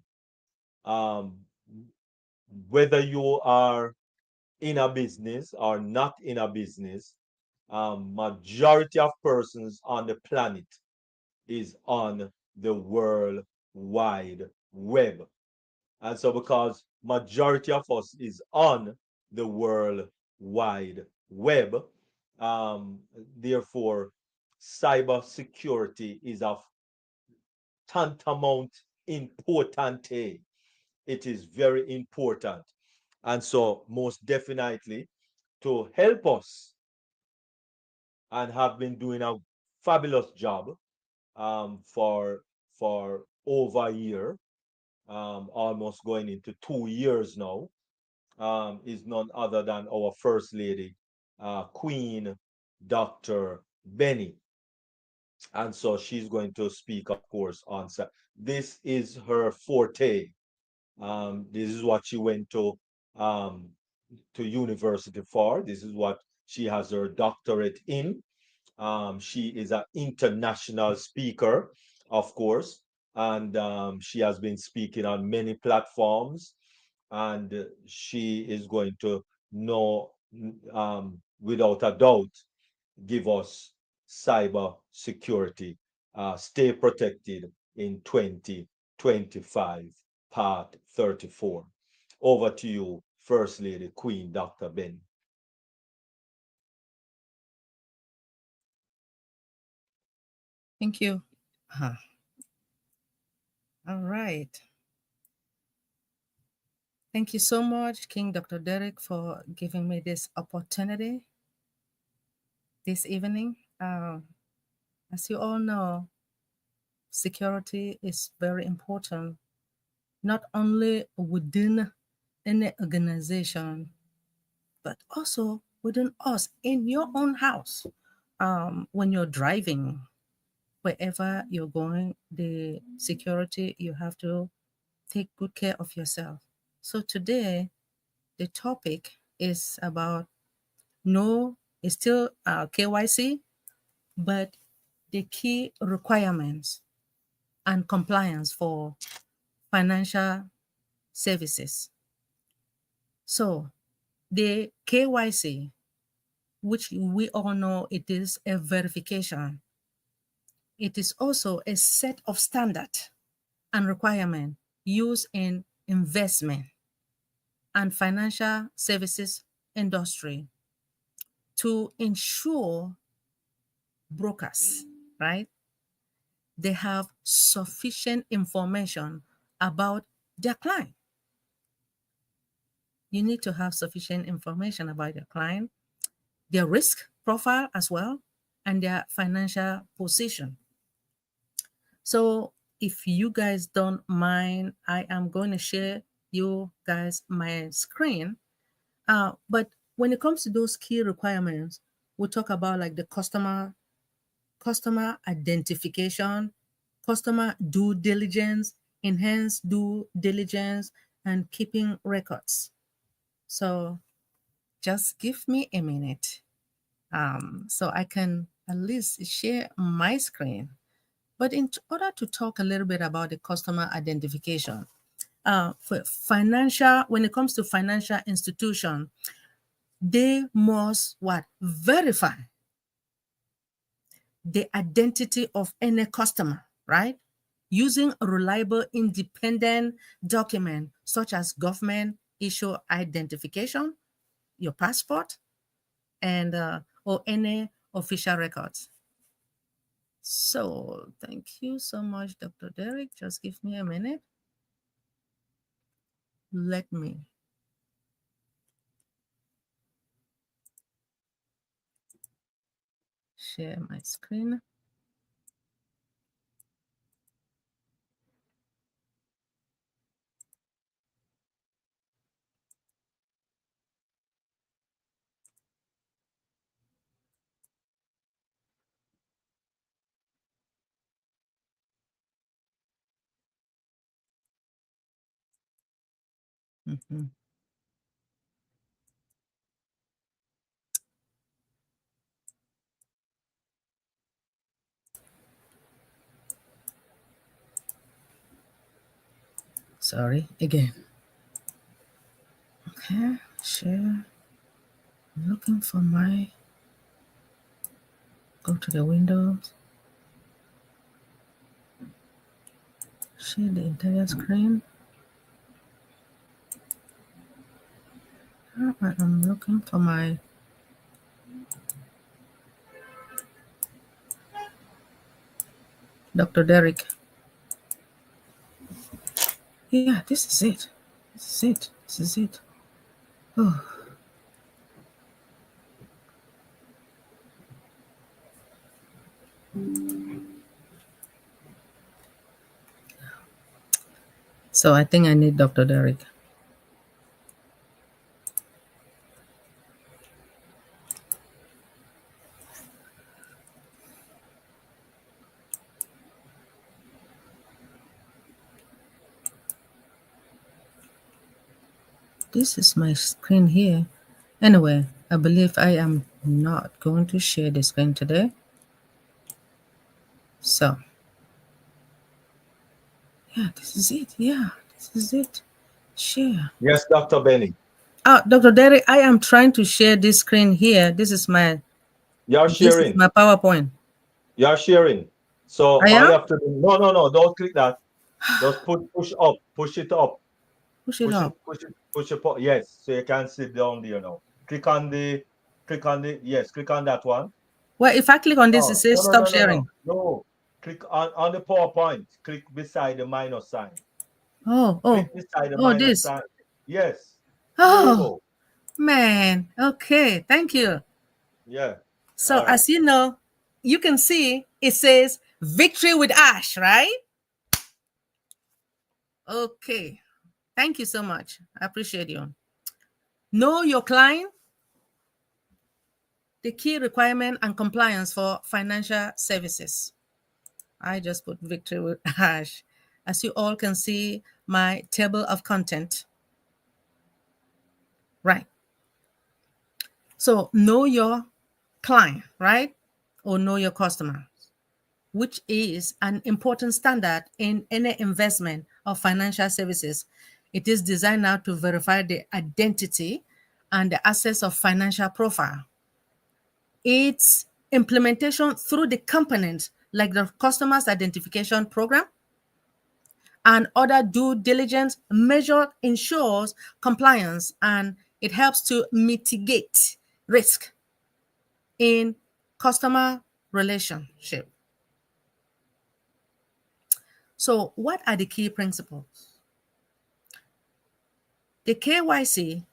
um, whether you are in a business or not in a business, majority of persons on the planet is on the world wide web. And so because majority of us is on the world wide web, um, therefore cyber security is of tantamount importante. It is very important. And so most definitely to help us and have been doing a fabulous job for over a year, almost going into 2 years now, is none other than our First Lady, Queen Dr. Benny. And so she's going to speak, of course, on this is her forte. This is what she went um, to university for. This is what she has her doctorate in. She is an international speaker, of course, and she has been speaking on many platforms. And she is going to know, without a doubt, give us cyber security. Stay protected in 2025, part 34. Over to you, First Lady Queen Dr. Ben.
Thank you. Uh, all right. Thank you so much, King Dr. Derek, for giving me this opportunity this evening. As you all know, security is very important, not only within any organization, but also within us in your own house. When you're driving, wherever you're going, the security, you have to take good care of yourself. So today, the topic is about no, it's still KYC, but the key requirements and compliance for financial services. So the KYC, which we all know it is a verification, it is also a set of standard and requirement used in investment and financial services industry to ensure brokers, right? They have sufficient information about their client. You need to have sufficient information about your client, their risk profile as well, and their financial position. So if you guys don't mind, I am going to share you guys my screen. But when it comes to those key requirements, we talk about like the customer identification, customer due diligence, enhanced due diligence, and keeping records. So just give me a minute so I can at least share my screen. But in order to talk a little bit about the customer identification, for financial, when it comes to financial institution, they must what? Verify the identity of any customer, right? Using a reliable independent document such as government issue identification, your passport, and or any official records. So thank you so much, Dr. Derek. Just give me a minute. Let me share my screen. Mhm. Sorry again. Okay, share. I'm looking for my. Go to the windows. Share the entire screen. I'm looking for my. Dr. Derek. Yeah, this is it. This is it. This is it. Oh, so I think I need Dr. Derek. This is my screen here. Anyway, I believe I am not going to share the screen today. So, yeah, this is it. Yeah, this is it. Share.
Yes, Dr. Benny.
Dr. Derek, I am trying to share this screen here.
You're
This is
sharing.
my PowerPoint.
You're sharing. So
I
all you
am?
have to do, no, no, no, don't click that. Just push up, push it up,
Push it up.
push it up. Yes, so you can sit down there now. Yes, click on that one.
Well, if I click on this, it
No, no,
says
no,
stop
no, no, no.
sharing.
No. Click on the PowerPoint. Click beside the minus sign.
Oh, oh,
Click beside the
oh,
minus
this.
sign. Yes. There you
Oh,
go.
man. Okay, thank you.
Yeah.
So,
All right.
as you know, you can see it says victory with Ash, right? Okay, thank you so much. I appreciate you. Know your client, the key requirement and compliance for financial services. I just put victory with Ash. As you all can see, my table of content. Right. So know your client, right? Or know your customer, which is an important standard in any investment of financial services. It is designed now to verify the identity and the access of financial profile. Its implementation through the components like the customer's identification program and other due diligence measure ensures compliance, and it helps to mitigate risk in customer relationship. So what are the key principles? The KYC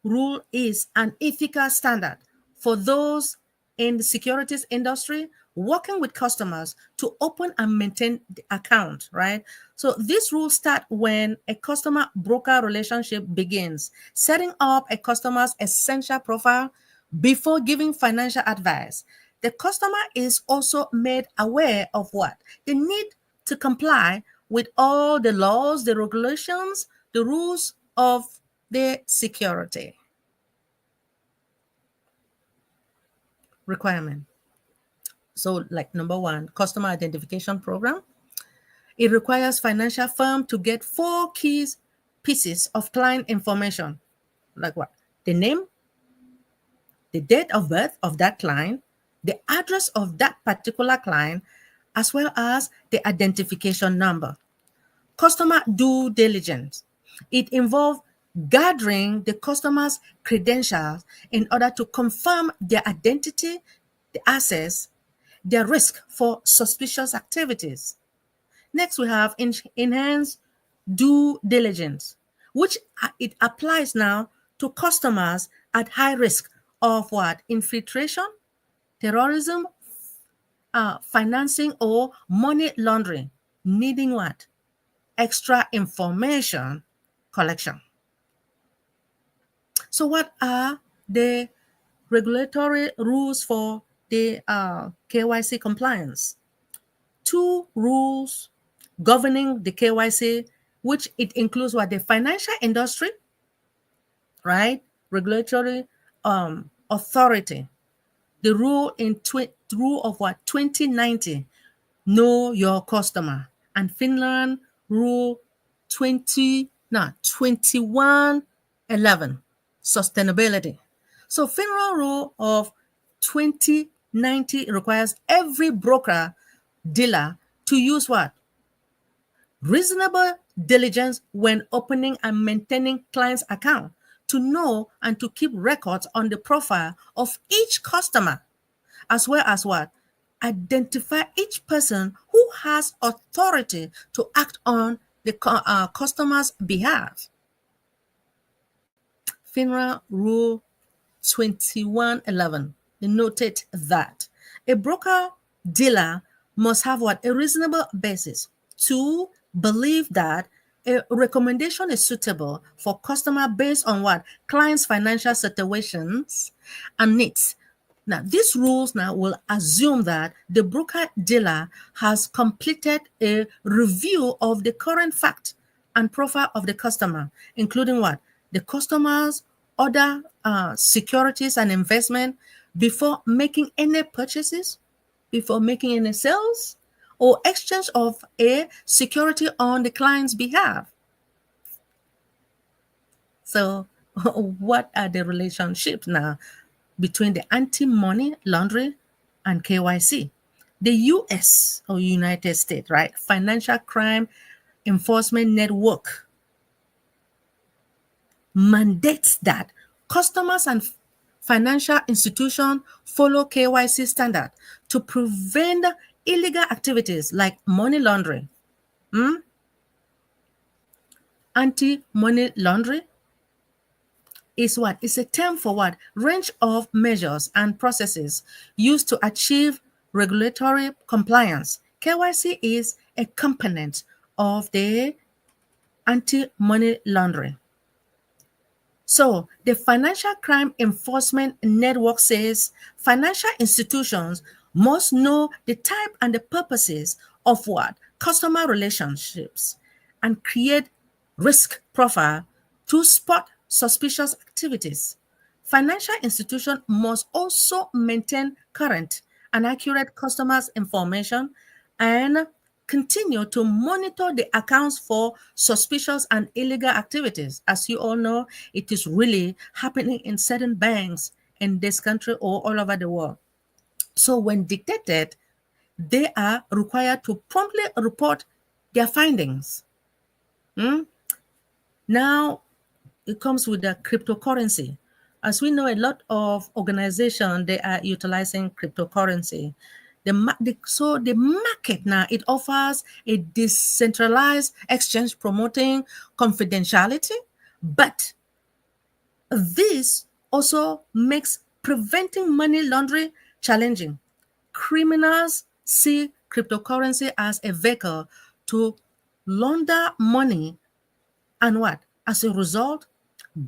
rule is an ethical standard for those in the securities industry working with customers to open and maintain the account, right? So this rule start when a customer broker relationship begins, setting up a customer's essential profile before giving financial advice. The customer is also made aware of what? The need to comply with all the laws, the regulations, the rules of the security requirement. So, like number one, customer identification program. It requires financial firm to get four keys pieces of client information, like what? The name, the date of birth of that client, the address of that particular client, as well as the identification number. Customer due diligence. It involves gathering the customer's credentials in order to confirm their identity, the access, their risk for suspicious activities. Next, we have enhanced due diligence, which it applies now to customers at high risk of what? Infiltration, terrorism, financing, or money laundering, needing what? Extra information collection. So, what are the regulatory rules for the KYC compliance? Two rules governing the KYC, which it includes what the financial industry, right? Regulatory authority. The rule of what 2090, know your customer, and Finland rule 2111, sustainability. So Finland rule of 2090 requires every broker dealer to use what reasonable diligence when opening and maintaining clients' account, to know and to keep records on the profile of each customer, as well as what identify each person who has authority to act on the customer's behalf. FINRA Rule 2111 noted that a broker dealer must have what a reasonable basis to believe that a recommendation is suitable for customer based on what client's financial situations and needs. Now, these rules now will assume that the broker dealer has completed a review of the current fact and profile of the customer, including what the customer's other securities and investment, before making any purchases, before making any sales, or exchange of a security on the client's behalf. So, what are the relationships now between the anti-money laundering and KYC? The US, or United States, right, Financial Crime Enforcement Network mandates that customers and financial institutions follow KYC standard to prevent illegal activities like money laundering. Anti-money laundering is what? It's a term for what? Range of measures and processes used to achieve regulatory compliance. KYC is a component of the anti-money laundering. So the Financial Crime Enforcement Network says financial institutions must know the type and the purposes of what? Customer relationships, and create risk profile to spot suspicious activities. Financial institutions must also maintain current and accurate customers' information and continue to monitor the accounts for suspicious and illegal activities. As you all know, it is really happening in certain banks in this country or all over the world. So when detected, they are required to promptly report their findings. Now, it comes with the cryptocurrency. As we know, a lot of organizations, they are utilizing cryptocurrency. So the market now, it offers a decentralized exchange promoting confidentiality, but this also makes preventing money laundering challenging. Criminals see cryptocurrency as a vehicle to launder money, and what? As a result,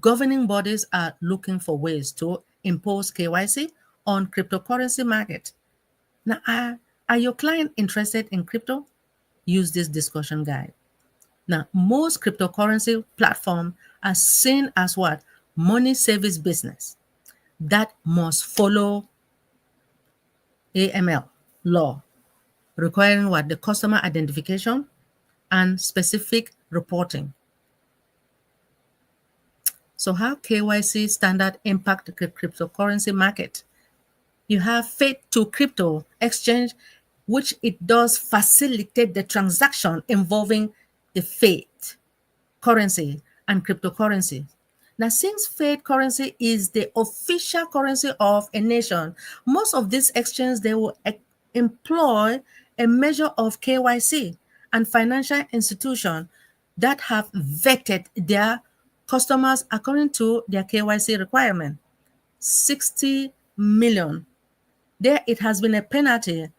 governing bodies are looking for ways to impose KYC on cryptocurrency market. Now, are your client interested in crypto? Use this discussion guide. Now, most cryptocurrency platforms are seen as what? Money service business that must follow AML law, requiring what? The customer identification and specific reporting. So how KYC standard impact the cryptocurrency market? You have faith to crypto exchange, which it does facilitate the transaction involving the faith currency and cryptocurrency. Now, since fiat currency is the official currency of a nation, most of these exchanges, they will employ a measure of KYC, and financial institutions that have vetted their customers according to their KYC requirement. 60 million. There it has been a penalty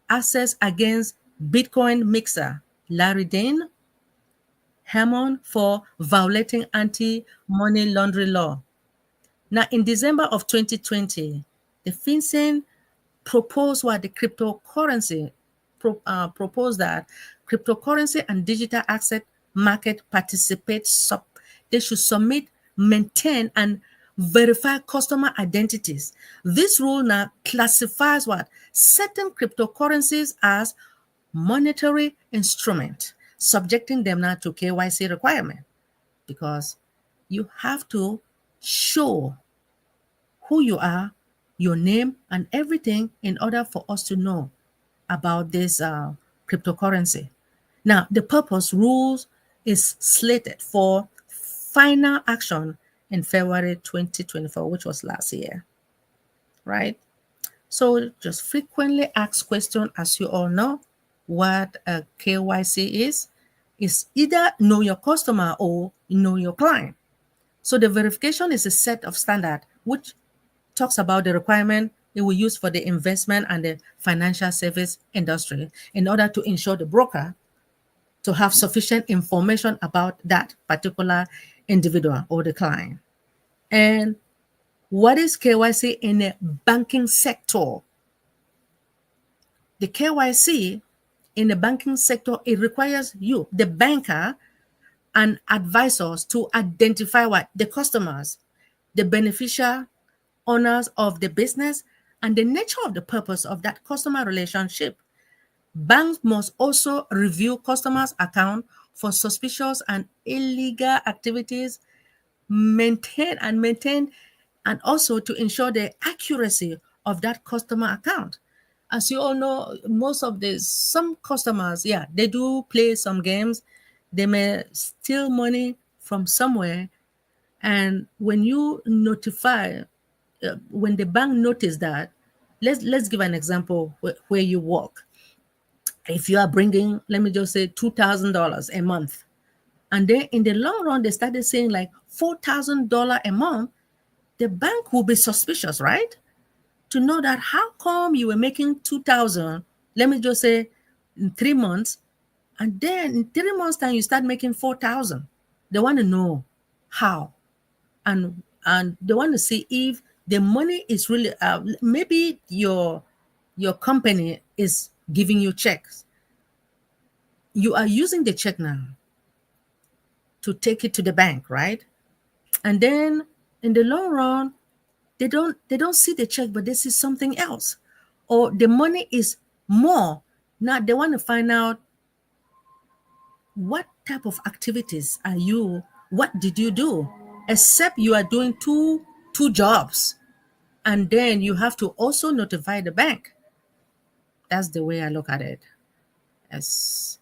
assessed against Bitcoin mixer Larry Dane Hammond for violating anti-money laundering law. Now, in December of 2020, the FinCEN proposed what the cryptocurrency proposed that cryptocurrency and digital asset market participate they should submit, maintain, and verify customer identities. This rule now classifies what? Certain cryptocurrencies as monetary instrument, subjecting them now to KYC requirement, because you have to show who you are, your name, and everything in order for us to know about this cryptocurrency. Now, the purpose rules is slated for final action in February 2024, which was last year, right? So just frequently asked question, as you all know, what a KYC is either know your customer or know your client. So the verification is a set of standard which talks about the requirement it will use for the investment and the financial service industry in order to ensure the broker to have sufficient information about that particular individual or the client. And what is KYC in the banking sector? The KYC in the banking sector, it requires you, the banker, and advisors to identify what? The customers, the beneficial owners of the business, and the nature of the purpose of that customer relationship. Banks must also review customers' account for suspicious and illegal activities, maintain, and also to ensure the accuracy of that customer account. As you all know, most of some customers, yeah, they do play some games. They may steal money from somewhere, and when you notify, when the bank notice that, let's give an example where you work. If you are bringing, let me just say, $2,000 a month, and then in the long run they started saying like $4,000 a month, the bank will be suspicious, right? To know that how come you were making 2,000, let me just say, in 3 months, and then in 3 months time you start making 4,000. They want to know how, and they want to see if the money is really maybe your company is giving you checks. You are using the check now to take it to the bank, right? And then in the long run, they don't see the check, but they see something else, or the money is more. Now they want to find out what type of activities are you, what did you do, except you are doing two jobs, and then you have to also notify the bank. That's the way I look at it. Yes.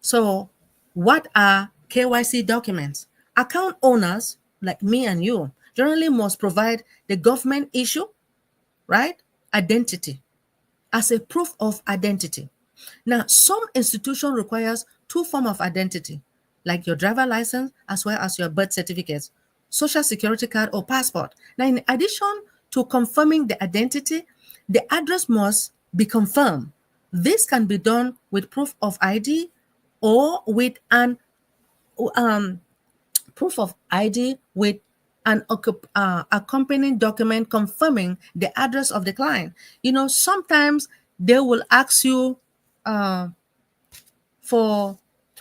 So what are KYC documents? Account owners like me and you generally must provide the government issue, right, identity as a proof of identity. Now, some institution requires two forms of identity, like your driver license as well as your birth certificate, social security card, or passport. Now, in addition to confirming the identity, the address must be confirmed. This can be done with proof of ID or with an proof of ID with an accompanying document confirming the address of the client. You know, sometimes they will ask you for,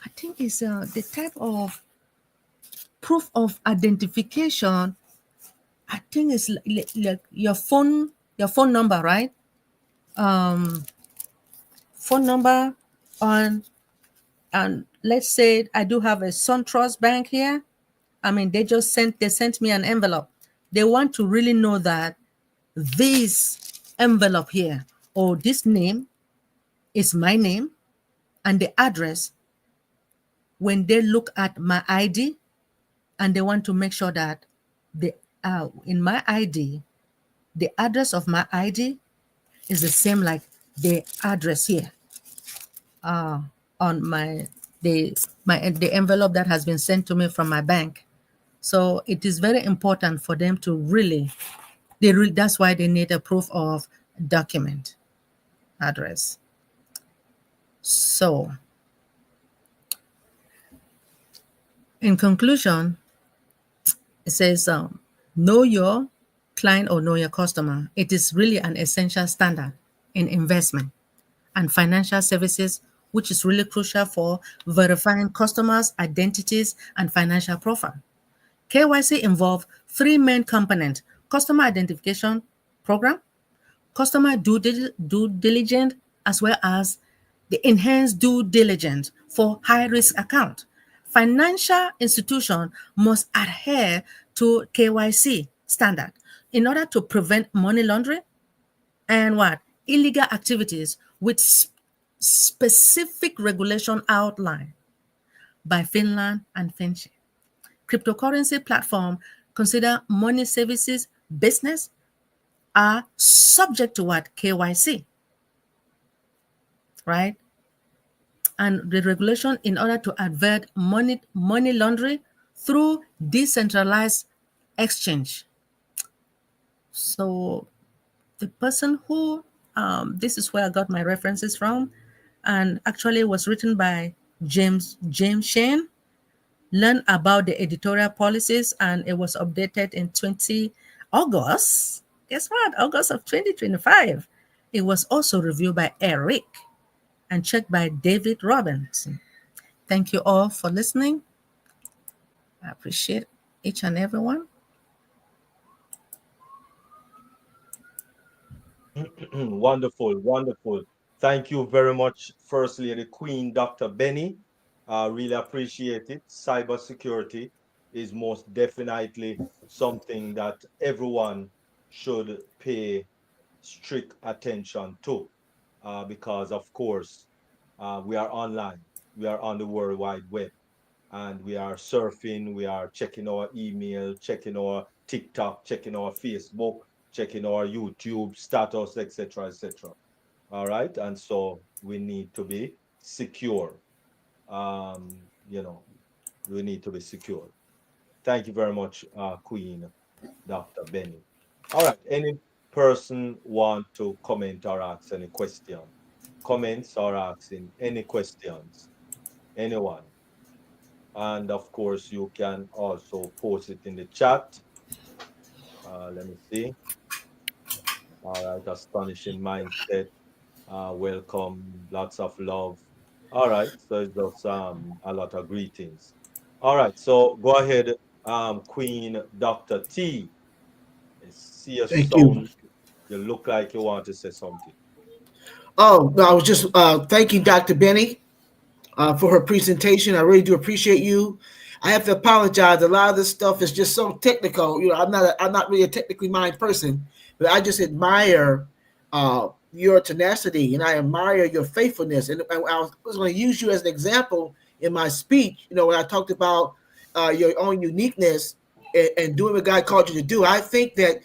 I think it's the type of proof of identification. I think it's like your phone number, right? Phone number on, and let's say I do have a SunTrust Bank here. I mean, they sent me an envelope. They want to really know that this envelope here or this name is my name, and the address. When they look at my ID, and they want to make sure that the in my ID, the address of my ID is the same like the address here on the envelope that has been sent to me from my bank. So it is very important for them to really, that's why they need a proof of document address. So in conclusion, it says, know your client or know your customer. It is really an essential standard in investment and financial services which is really crucial for verifying customers' identities and financial profile. KYC involves three main components: customer identification program, customer due diligence, as well as the enhanced due diligence for high risk account. Financial institution must adhere to KYC standard in order to prevent money laundering and what illegal activities with specific regulation outlined by Finland and Finch. Cryptocurrency platform consider money services business are subject to what KYC, right? And the regulation in order to avert money laundering through decentralized exchange. So the person who this is where I got my references from, and actually was written by James Shane. Learn about the editorial policies, and it was updated in 20 August. Guess what? August of 2025. It was also reviewed by Eric and checked by David Robinson. Thank you all for listening. I appreciate each and every one.
Wonderful, wonderful. Thank you very much, First Lady Queen Dr. Benny. I really appreciate it. Cybersecurity is most definitely something that everyone should pay strict attention to, because, of course, we are online, we are on the World Wide Web, and we are surfing, we are checking our email, checking our TikTok, checking our Facebook, checking our YouTube status, etc., etc. All right, and so we need to be secure. You know, we need to be secure. Thank you very much, Queen Dr. Benny. All right, any person want to comment or ask any question? Comments or asking any questions? Anyone? And of course, you can also post it in the chat. Let me see. All right, astonishing mindset. Welcome, lots of love. All right, so it's just a lot of greetings. All right, so go ahead, Queen Dr. T. I see your
Thank you.
sound. You look like you want to say something.
Oh, no, I was just thanking Dr. Benny for her presentation. I really do appreciate you. I have to apologize. A lot of this stuff is just so technical. You know, I'm not really a technically minded person, but I just admire your tenacity and I admire your faithfulness. And I was going to use you as an example in my speech. You know, when I talked about your own uniqueness and doing what God called you to do. I think that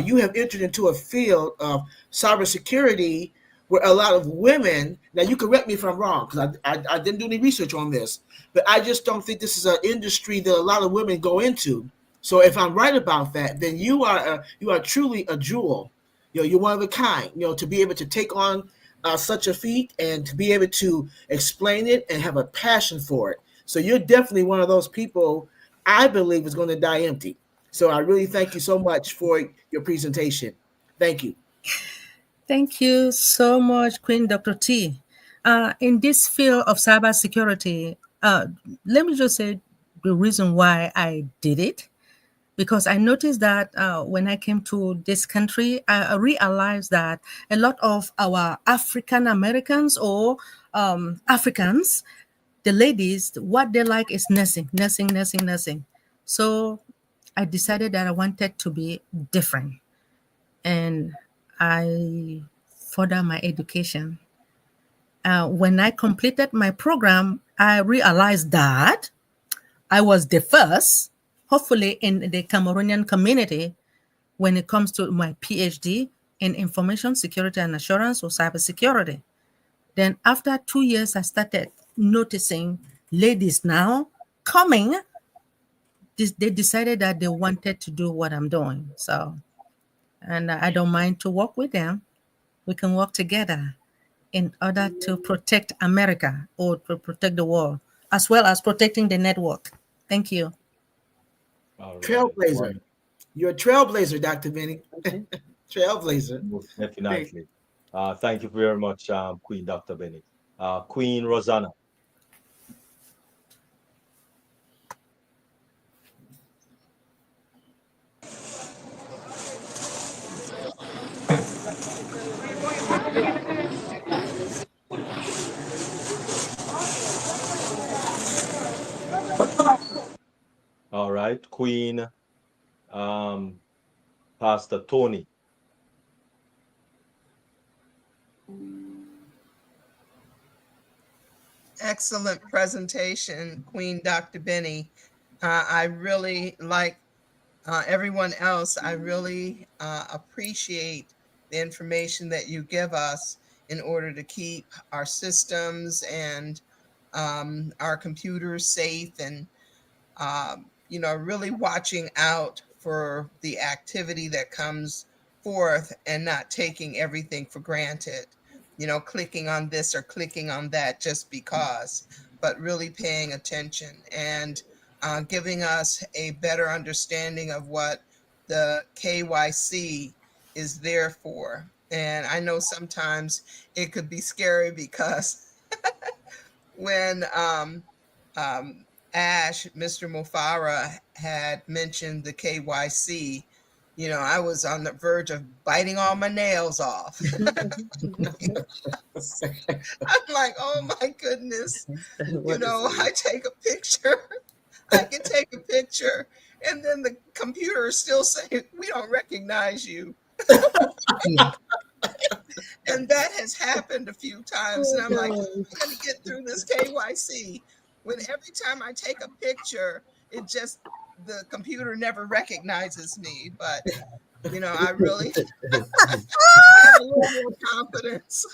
you have entered into a field of cybersecurity where a lot of women, now you correct me if I'm wrong, because I didn't do any research on this, but I just don't think this is an industry that a lot of women go into. So if I'm right about that, then you are truly a jewel. You know, you're one of a kind. You know, to be able to take on such a feat and to be able to explain it and have a passion for it. So you're definitely one of those people I believe is going to die empty. So I really thank you so much for your presentation. Thank you.
Thank you so much, Queen Dr. T. In this field of cybersecurity, let me just say the reason why I did it. Because I noticed that when I came to this country, I realized that a lot of our African Americans or Africans, the ladies, what they like is nursing, nursing, nursing, nursing. So I decided that I wanted to be different, and I further my education. When I completed my program, I realized that I was the first, hopefully, in the Cameroonian community when it comes to my PhD in information security and assurance or cybersecurity. Then, after 2 years, I started noticing ladies now coming. They decided that they wanted to do what I'm doing. So, and I don't mind to work with them. We can work together in order to protect America or to protect the world, as well as protecting the network. Thank you.
All right,
Trailblazer.
wonderful.
You're a trailblazer, Dr. Benny. Trailblazer.
Most
Great.
definitely. Thank you very much, Queen Dr. Benny. Queen Rosanna. All right, Queen um, Pastor Tony.
Excellent presentation, Queen Dr. Benny. I really like everyone else. I really appreciate the information that you give us in order to keep our systems and our computers safe and really watching out for the activity that comes forth and not taking everything for granted, clicking on this or clicking on that just because, but really paying attention and giving us a better understanding of what the KYC is there for. And I know sometimes it could be scary because when um, Mr. Mufara, had mentioned the KYC, I was on the verge of biting all my nails off. I'm like, oh my goodness, I take a picture. I can take a picture, and then the computer is still saying, we don't recognize you. And that has happened a few times. And I'm like, I'm going to get through this KYC. When every time I take a picture, the computer never recognizes me. But, I really have a little more confidence.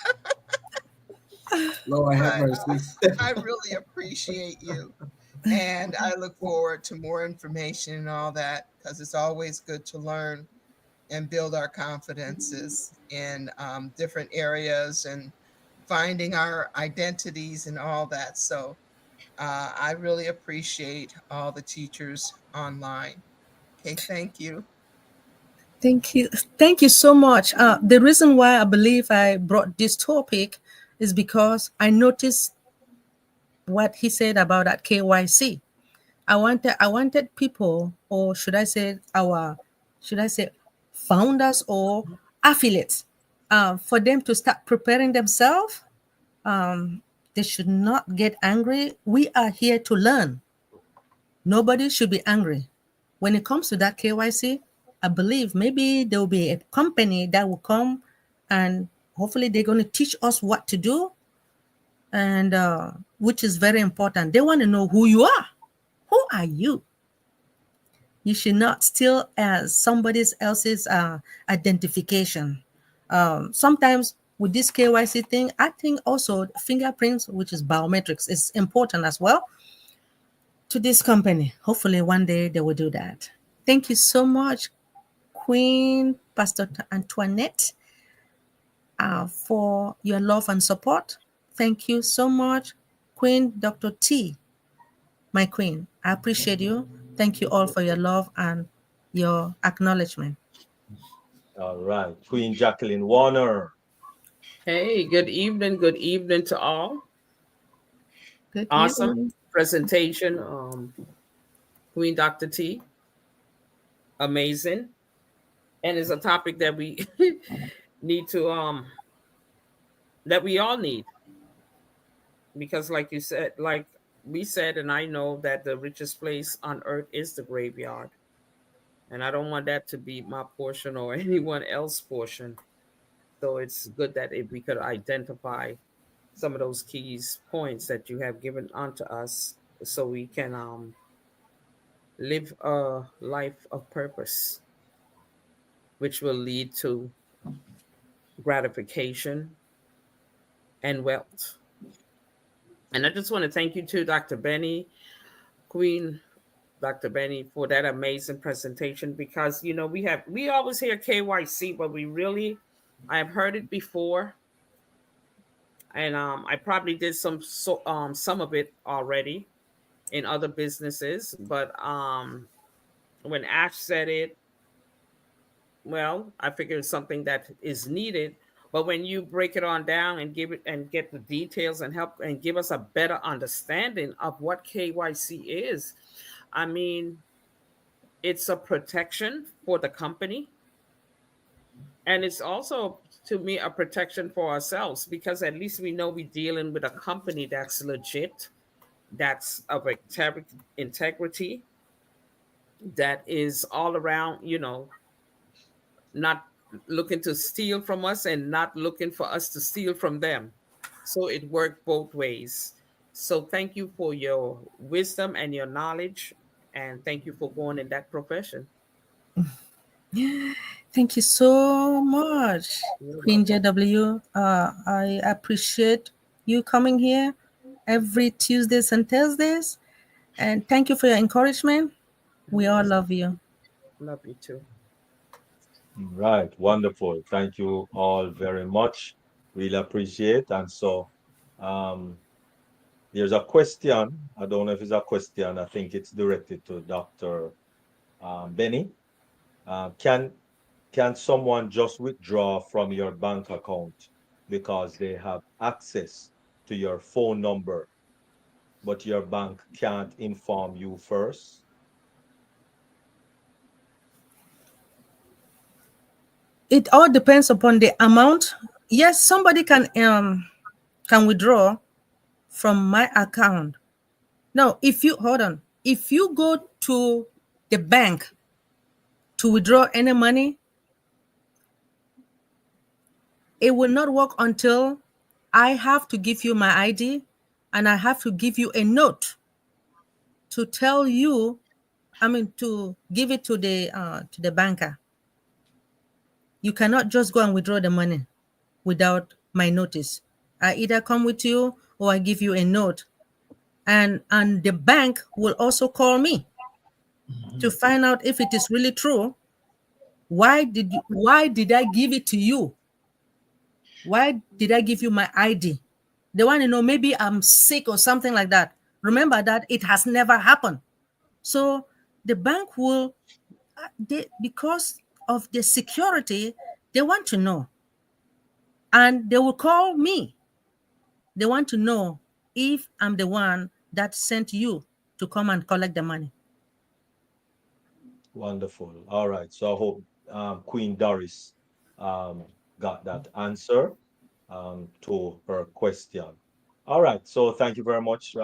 Lord have
But
mercy.
I really appreciate you. And I look forward to more information and all that because it's always good to learn and build our confidences in different areas and finding our identities and all that. So I really appreciate all the teachers online. Okay, thank you.
Thank you. Thank you so much. The reason why I believe I brought this topic is because I noticed what he said about that KYC. I wanted people, or should I say founders or affiliates, for them to start preparing themselves. They should not get angry. We are here to learn. Nobody should be angry. When it comes to that KYC, I believe maybe there will be a company that will come and hopefully they're going to teach us what to do, and which is very important. They want to know who you are. Who are you? You should not steal as somebody else's identification. Sometimes with this KYC thing, I think also fingerprints, which is biometrics, is important as well to this company. Hopefully, one day they will do that. Thank you so much, Queen Pastor Antoinette, for your love and support. Thank you so much, Queen Dr. T, my queen. I appreciate you. Thank you all for your love and your acknowledgement.
All right, Queen Jacqueline Warner.
Hey, good evening to all.
Good
Awesome
evening.
presentation, Queen Dr. T. Amazing, and it's a topic that we need to that we all need because, like you said, like we said, and I know that the richest place on earth is the graveyard, and I don't want that to be my portion or anyone else's portion. So it's good that if we could identify some of those keys points that you have given onto us so we can live a life of purpose, which will lead to gratification and wealth. And I just want to thank you too, Dr. Benny, Queen Dr. Benny, for that amazing presentation because we always hear KYC, but I've heard it before, and I probably did some of it already in other businesses, but when Ash said it, well, I figured it's something that is needed But when you break it on down and give it and get the details and help and give us a better understanding of what KYC is, I mean, it's a protection for the company, and it's also, to me, a protection for ourselves, because at least we know we're dealing with a company that's legit, that's of integrity, that is all around, not looking to steal from us and not looking for us to steal from them. So it worked both ways. So thank you for your wisdom and your knowledge, and thank you for going in that profession.
Thank you so much,
You're
Queen
welcome.
JW. I appreciate you coming here every Tuesdays and Thursdays. And thank you for your encouragement. We all
Yes,
love you.
love you too.
Right, wonderful. Thank you all very much. Really appreciate. And so, um, there's a question. I don't know if it's a question. I think it's directed to Dr. Benny. Can someone just withdraw from your bank account because they have access to your phone number, but your bank can't inform you first?
It all depends upon the amount. Yes, somebody can withdraw from my account. Now, if you hold on, if you go to the bank to withdraw any money, it will not work until I have to give you my ID and I have to give you a note to tell you, I mean, to give it to the banker. You cannot just go and withdraw the money without my notice. I either come with you or I give you a note, and the bank will also call me to find out if it is really true. Why did I give it to you? Why did I give you my ID? They want to know, maybe I'm sick or something like that. Remember that it has never happened. So the bank will, because of the security, they want to know. And they will call me. They want to know if I'm the one that sent you to come and collect the money.
Wonderful. All right. So I hope Queen Doris um, got that answer to her question. All right. So thank you very much,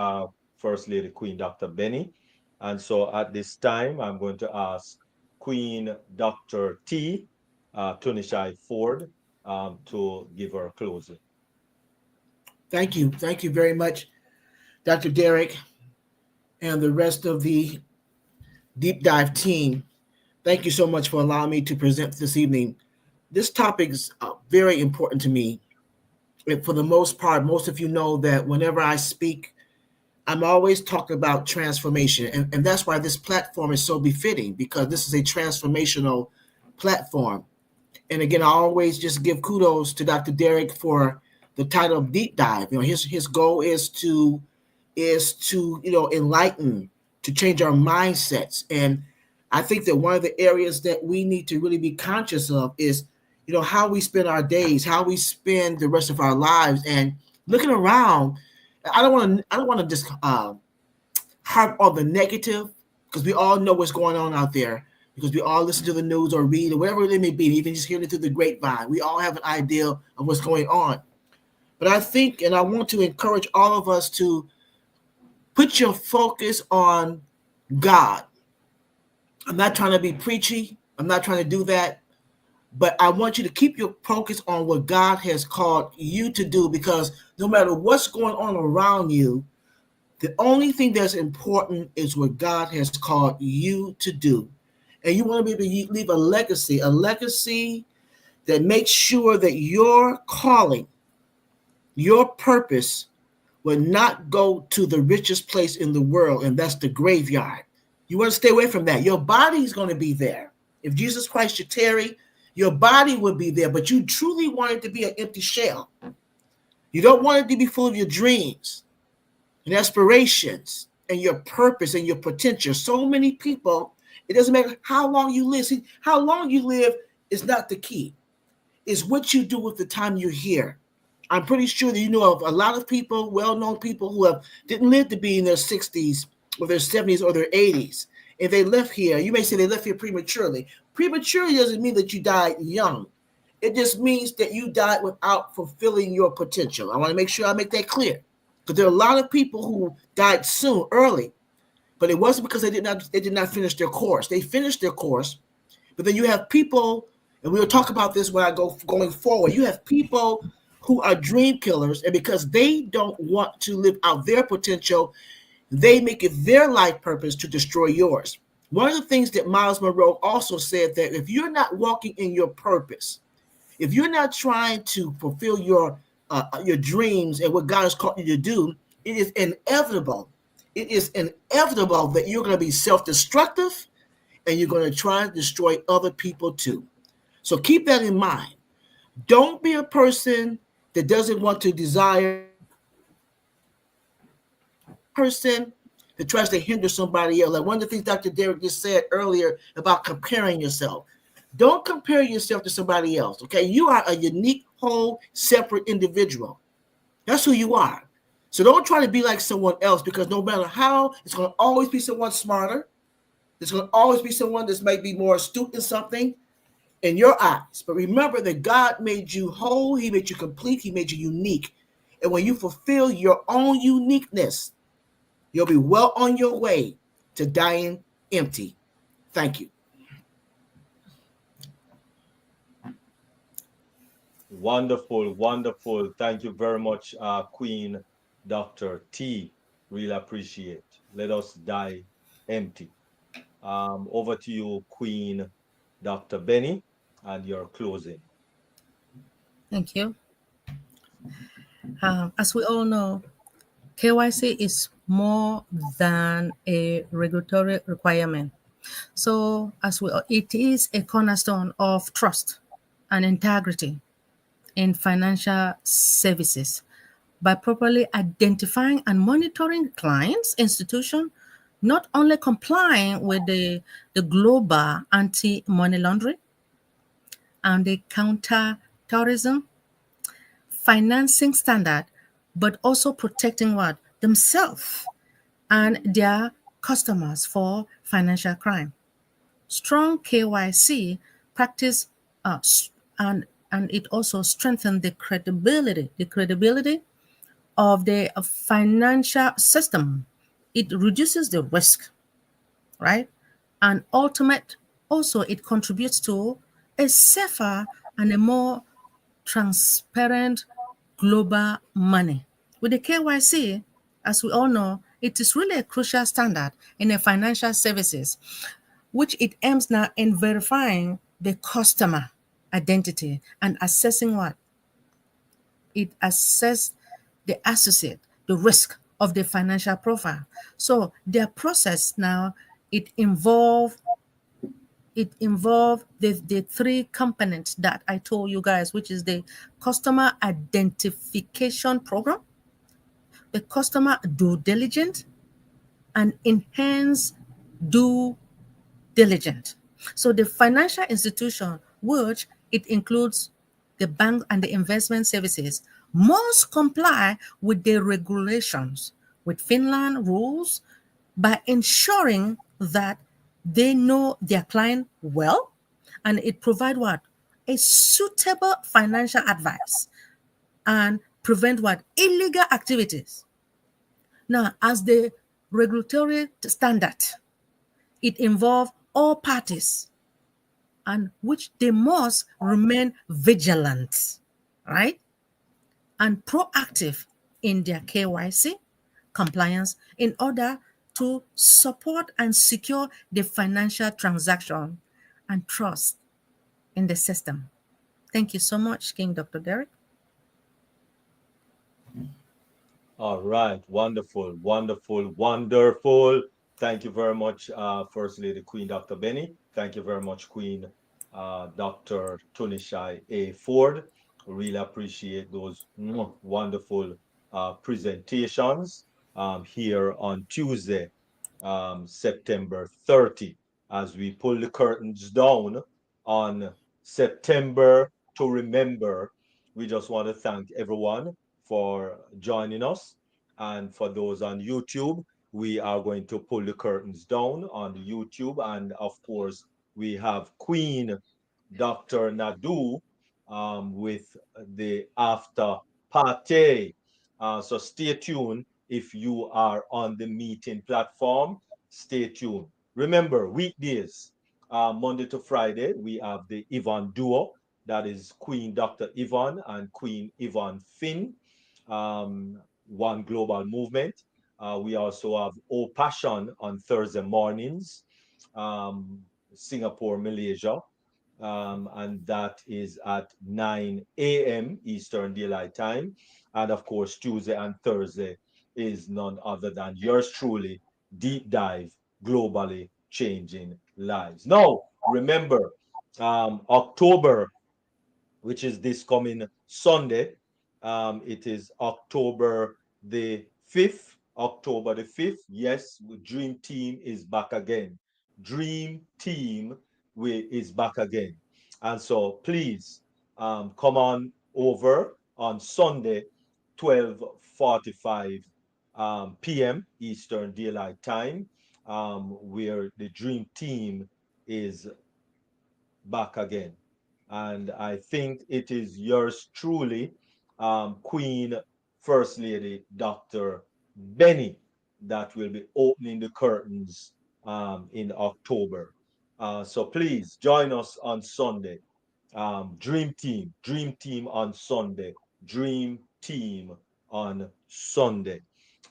First Lady Queen Dr. Benny. And so at this time, I'm going to ask Queen Dr. T, Tunishai Ford, to give her closing.
Thank you. Thank you very much, Dr. Derek, and the rest of the deep dive team. Thank you so much for allowing me to present this evening. This topic is very important to me. And for the most part, most of you know that whenever I speak, I'm always talking about transformation. And that's why this platform is so befitting, because this is a transformational platform. And again, I always just give kudos to Dr. Derek for the title of Deep Dive. His goal is to enlighten, to change our mindsets. And I think that one of the areas that we need to really be conscious of is how we spend our days, how we spend the rest of our lives, and looking around. I don't want to just harp on the negative, because we all know what's going on out there, because we all listen to the news or read or whatever it may be, even just hearing it through the grapevine. We all have an idea of what's going on. But I think, and I want to encourage all of us to put your focus on God. I'm not trying to be preachy. I'm not trying to do that. But I want you to keep your focus on what God has called you to do, because no matter what's going on around you, the only thing that's important is what God has called you to do. And you want to be able to leave a legacy that makes sure that your calling, your purpose will not go to the richest place in the world, and that's the graveyard. You want to stay away from that. Your body's going to be there. If Jesus Christ should tarry, your body would be there, but you truly want it to be an empty shell. You don't want it to be full of your dreams and aspirations and your purpose and your potential. So many people, it doesn't matter how long you live. See, how long you live is not the key. is what you do with the time you're here. I'm pretty sure that you know of a lot of people, well-known people who have didn't live to be in their 60s or their 70s or their 80s. If they left here, you may say they left here prematurely. Prematurely doesn't mean that you died young. It just means that you died without fulfilling your potential. I want to make sure I make that clear. Because there are a lot of people who died soon, early, but it wasn't because they did not finish their course. They finished their course, but then you have people, and we'll talk about this when I go going forward. You have people who are dream killers, and because they don't want to live out their potential, they make it their life purpose to destroy yours. One of the things that Miles Monroe also said that if you're not walking in your purpose, if you're not trying to fulfill your dreams and what God has called you to do, it is inevitable. It is inevitable that you're going to be self-destructive and you're going to try to destroy other people too. So keep that in mind. Don't be a person that doesn't want to desire. Person that tries to hinder somebody else. Like one of the things Dr. Derek just said earlier about comparing yourself. Don't compare yourself to somebody else. Okay, you are a unique, whole, separate individual. That's who you are. So don't try to be like someone else because no matter how, it's going to always be someone smarter. There's going to always be someone that might be more astute in something in your eyes. But remember that God made you whole, He made you complete, He made you unique. And when you fulfill your own uniqueness, you'll be well on your way to dying empty. Thank you.
Wonderful, wonderful. Thank you very much, Queen Dr. T. Really appreciate. Let us die empty. Over to you, Queen Dr. Benny, and your closing.
Thank you. As we all know, KYC is more than a regulatory requirement. So, it is a cornerstone of trust and integrity in financial services. By properly identifying and monitoring clients, institutions, not only complying with the global anti-money laundering and the counter-terrorism financing standard, but also protecting what? Themselves and their customers for financial crime. Strong KYC practice and it also strengthens the credibility of the financial system. It reduces the risk, right? And ultimate also it contributes to a safer and a more transparent global money. With the KYC, as we all know, it is really a crucial standard in the financial services, which it aims now in verifying the customer identity and assessing what? It assess the associate, the risk of the financial profile. So their process now, it involve the three components that I told you guys, which is the customer identification program, the customer due diligence, and enhanced due diligence. So the financial institution, which it includes the bank and the investment services, must comply with the regulations with Finland rules by ensuring that they know their client well and it provide what? A suitable financial advice and prevent what? Illegal activities. Now, as the regulatory standard, it involves all parties and which they must remain vigilant, right? And proactive in their KYC compliance in order to support and secure the financial transaction and trust in the system. Thank you so much, King Dr. Derek.
All right, wonderful, wonderful, wonderful. Thank you very much, First Lady Queen Dr. Benny. Thank you very much, Queen Dr. Tunishai A. Ford. Really appreciate those wonderful presentations here on Tuesday, September 30, as we pull the curtains down on September to remember, we just want to thank everyone for joining us. And for those on YouTube, we are going to pull the curtains down on YouTube. And of course, we have Queen Dr. Nadu with the after party. So stay tuned. If you are on the meeting platform, stay tuned. Remember, weekdays, Monday to Friday, we have the Yvonne Duo. That is Queen Dr. Yvonne and Queen Yvonne Finn, One Global Movement. We also have O Passion on Thursday mornings, um, Singapore, Malaysia, and that is at 9 a.m. Eastern Daylight Time. And of course, Tuesday and Thursday is none other than yours truly, Deep Dive, Globally Changing Lives. Now, remember, October, which is this coming Sunday. It is October the 5th. October the 5th. Yes, Dream Team is back again. Dream Team is back again. And so please come on over on Sunday, 12:45 p.m. Eastern Daylight Time, where the Dream Team is back again. And I think it is yours truly, Queen First Lady Dr. Benny, that will be opening the curtains in October. So please join us on Sunday. Dream Team on Sunday, Dream Team on Sunday.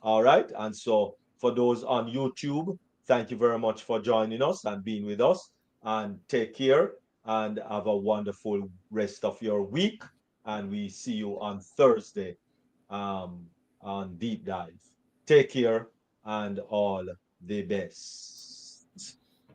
All right. And so for those on YouTube, thank you very much for joining us and being with us. And take care and have a wonderful rest of your week. And we see you on Thursday on Deep Dive. Take care and all the best.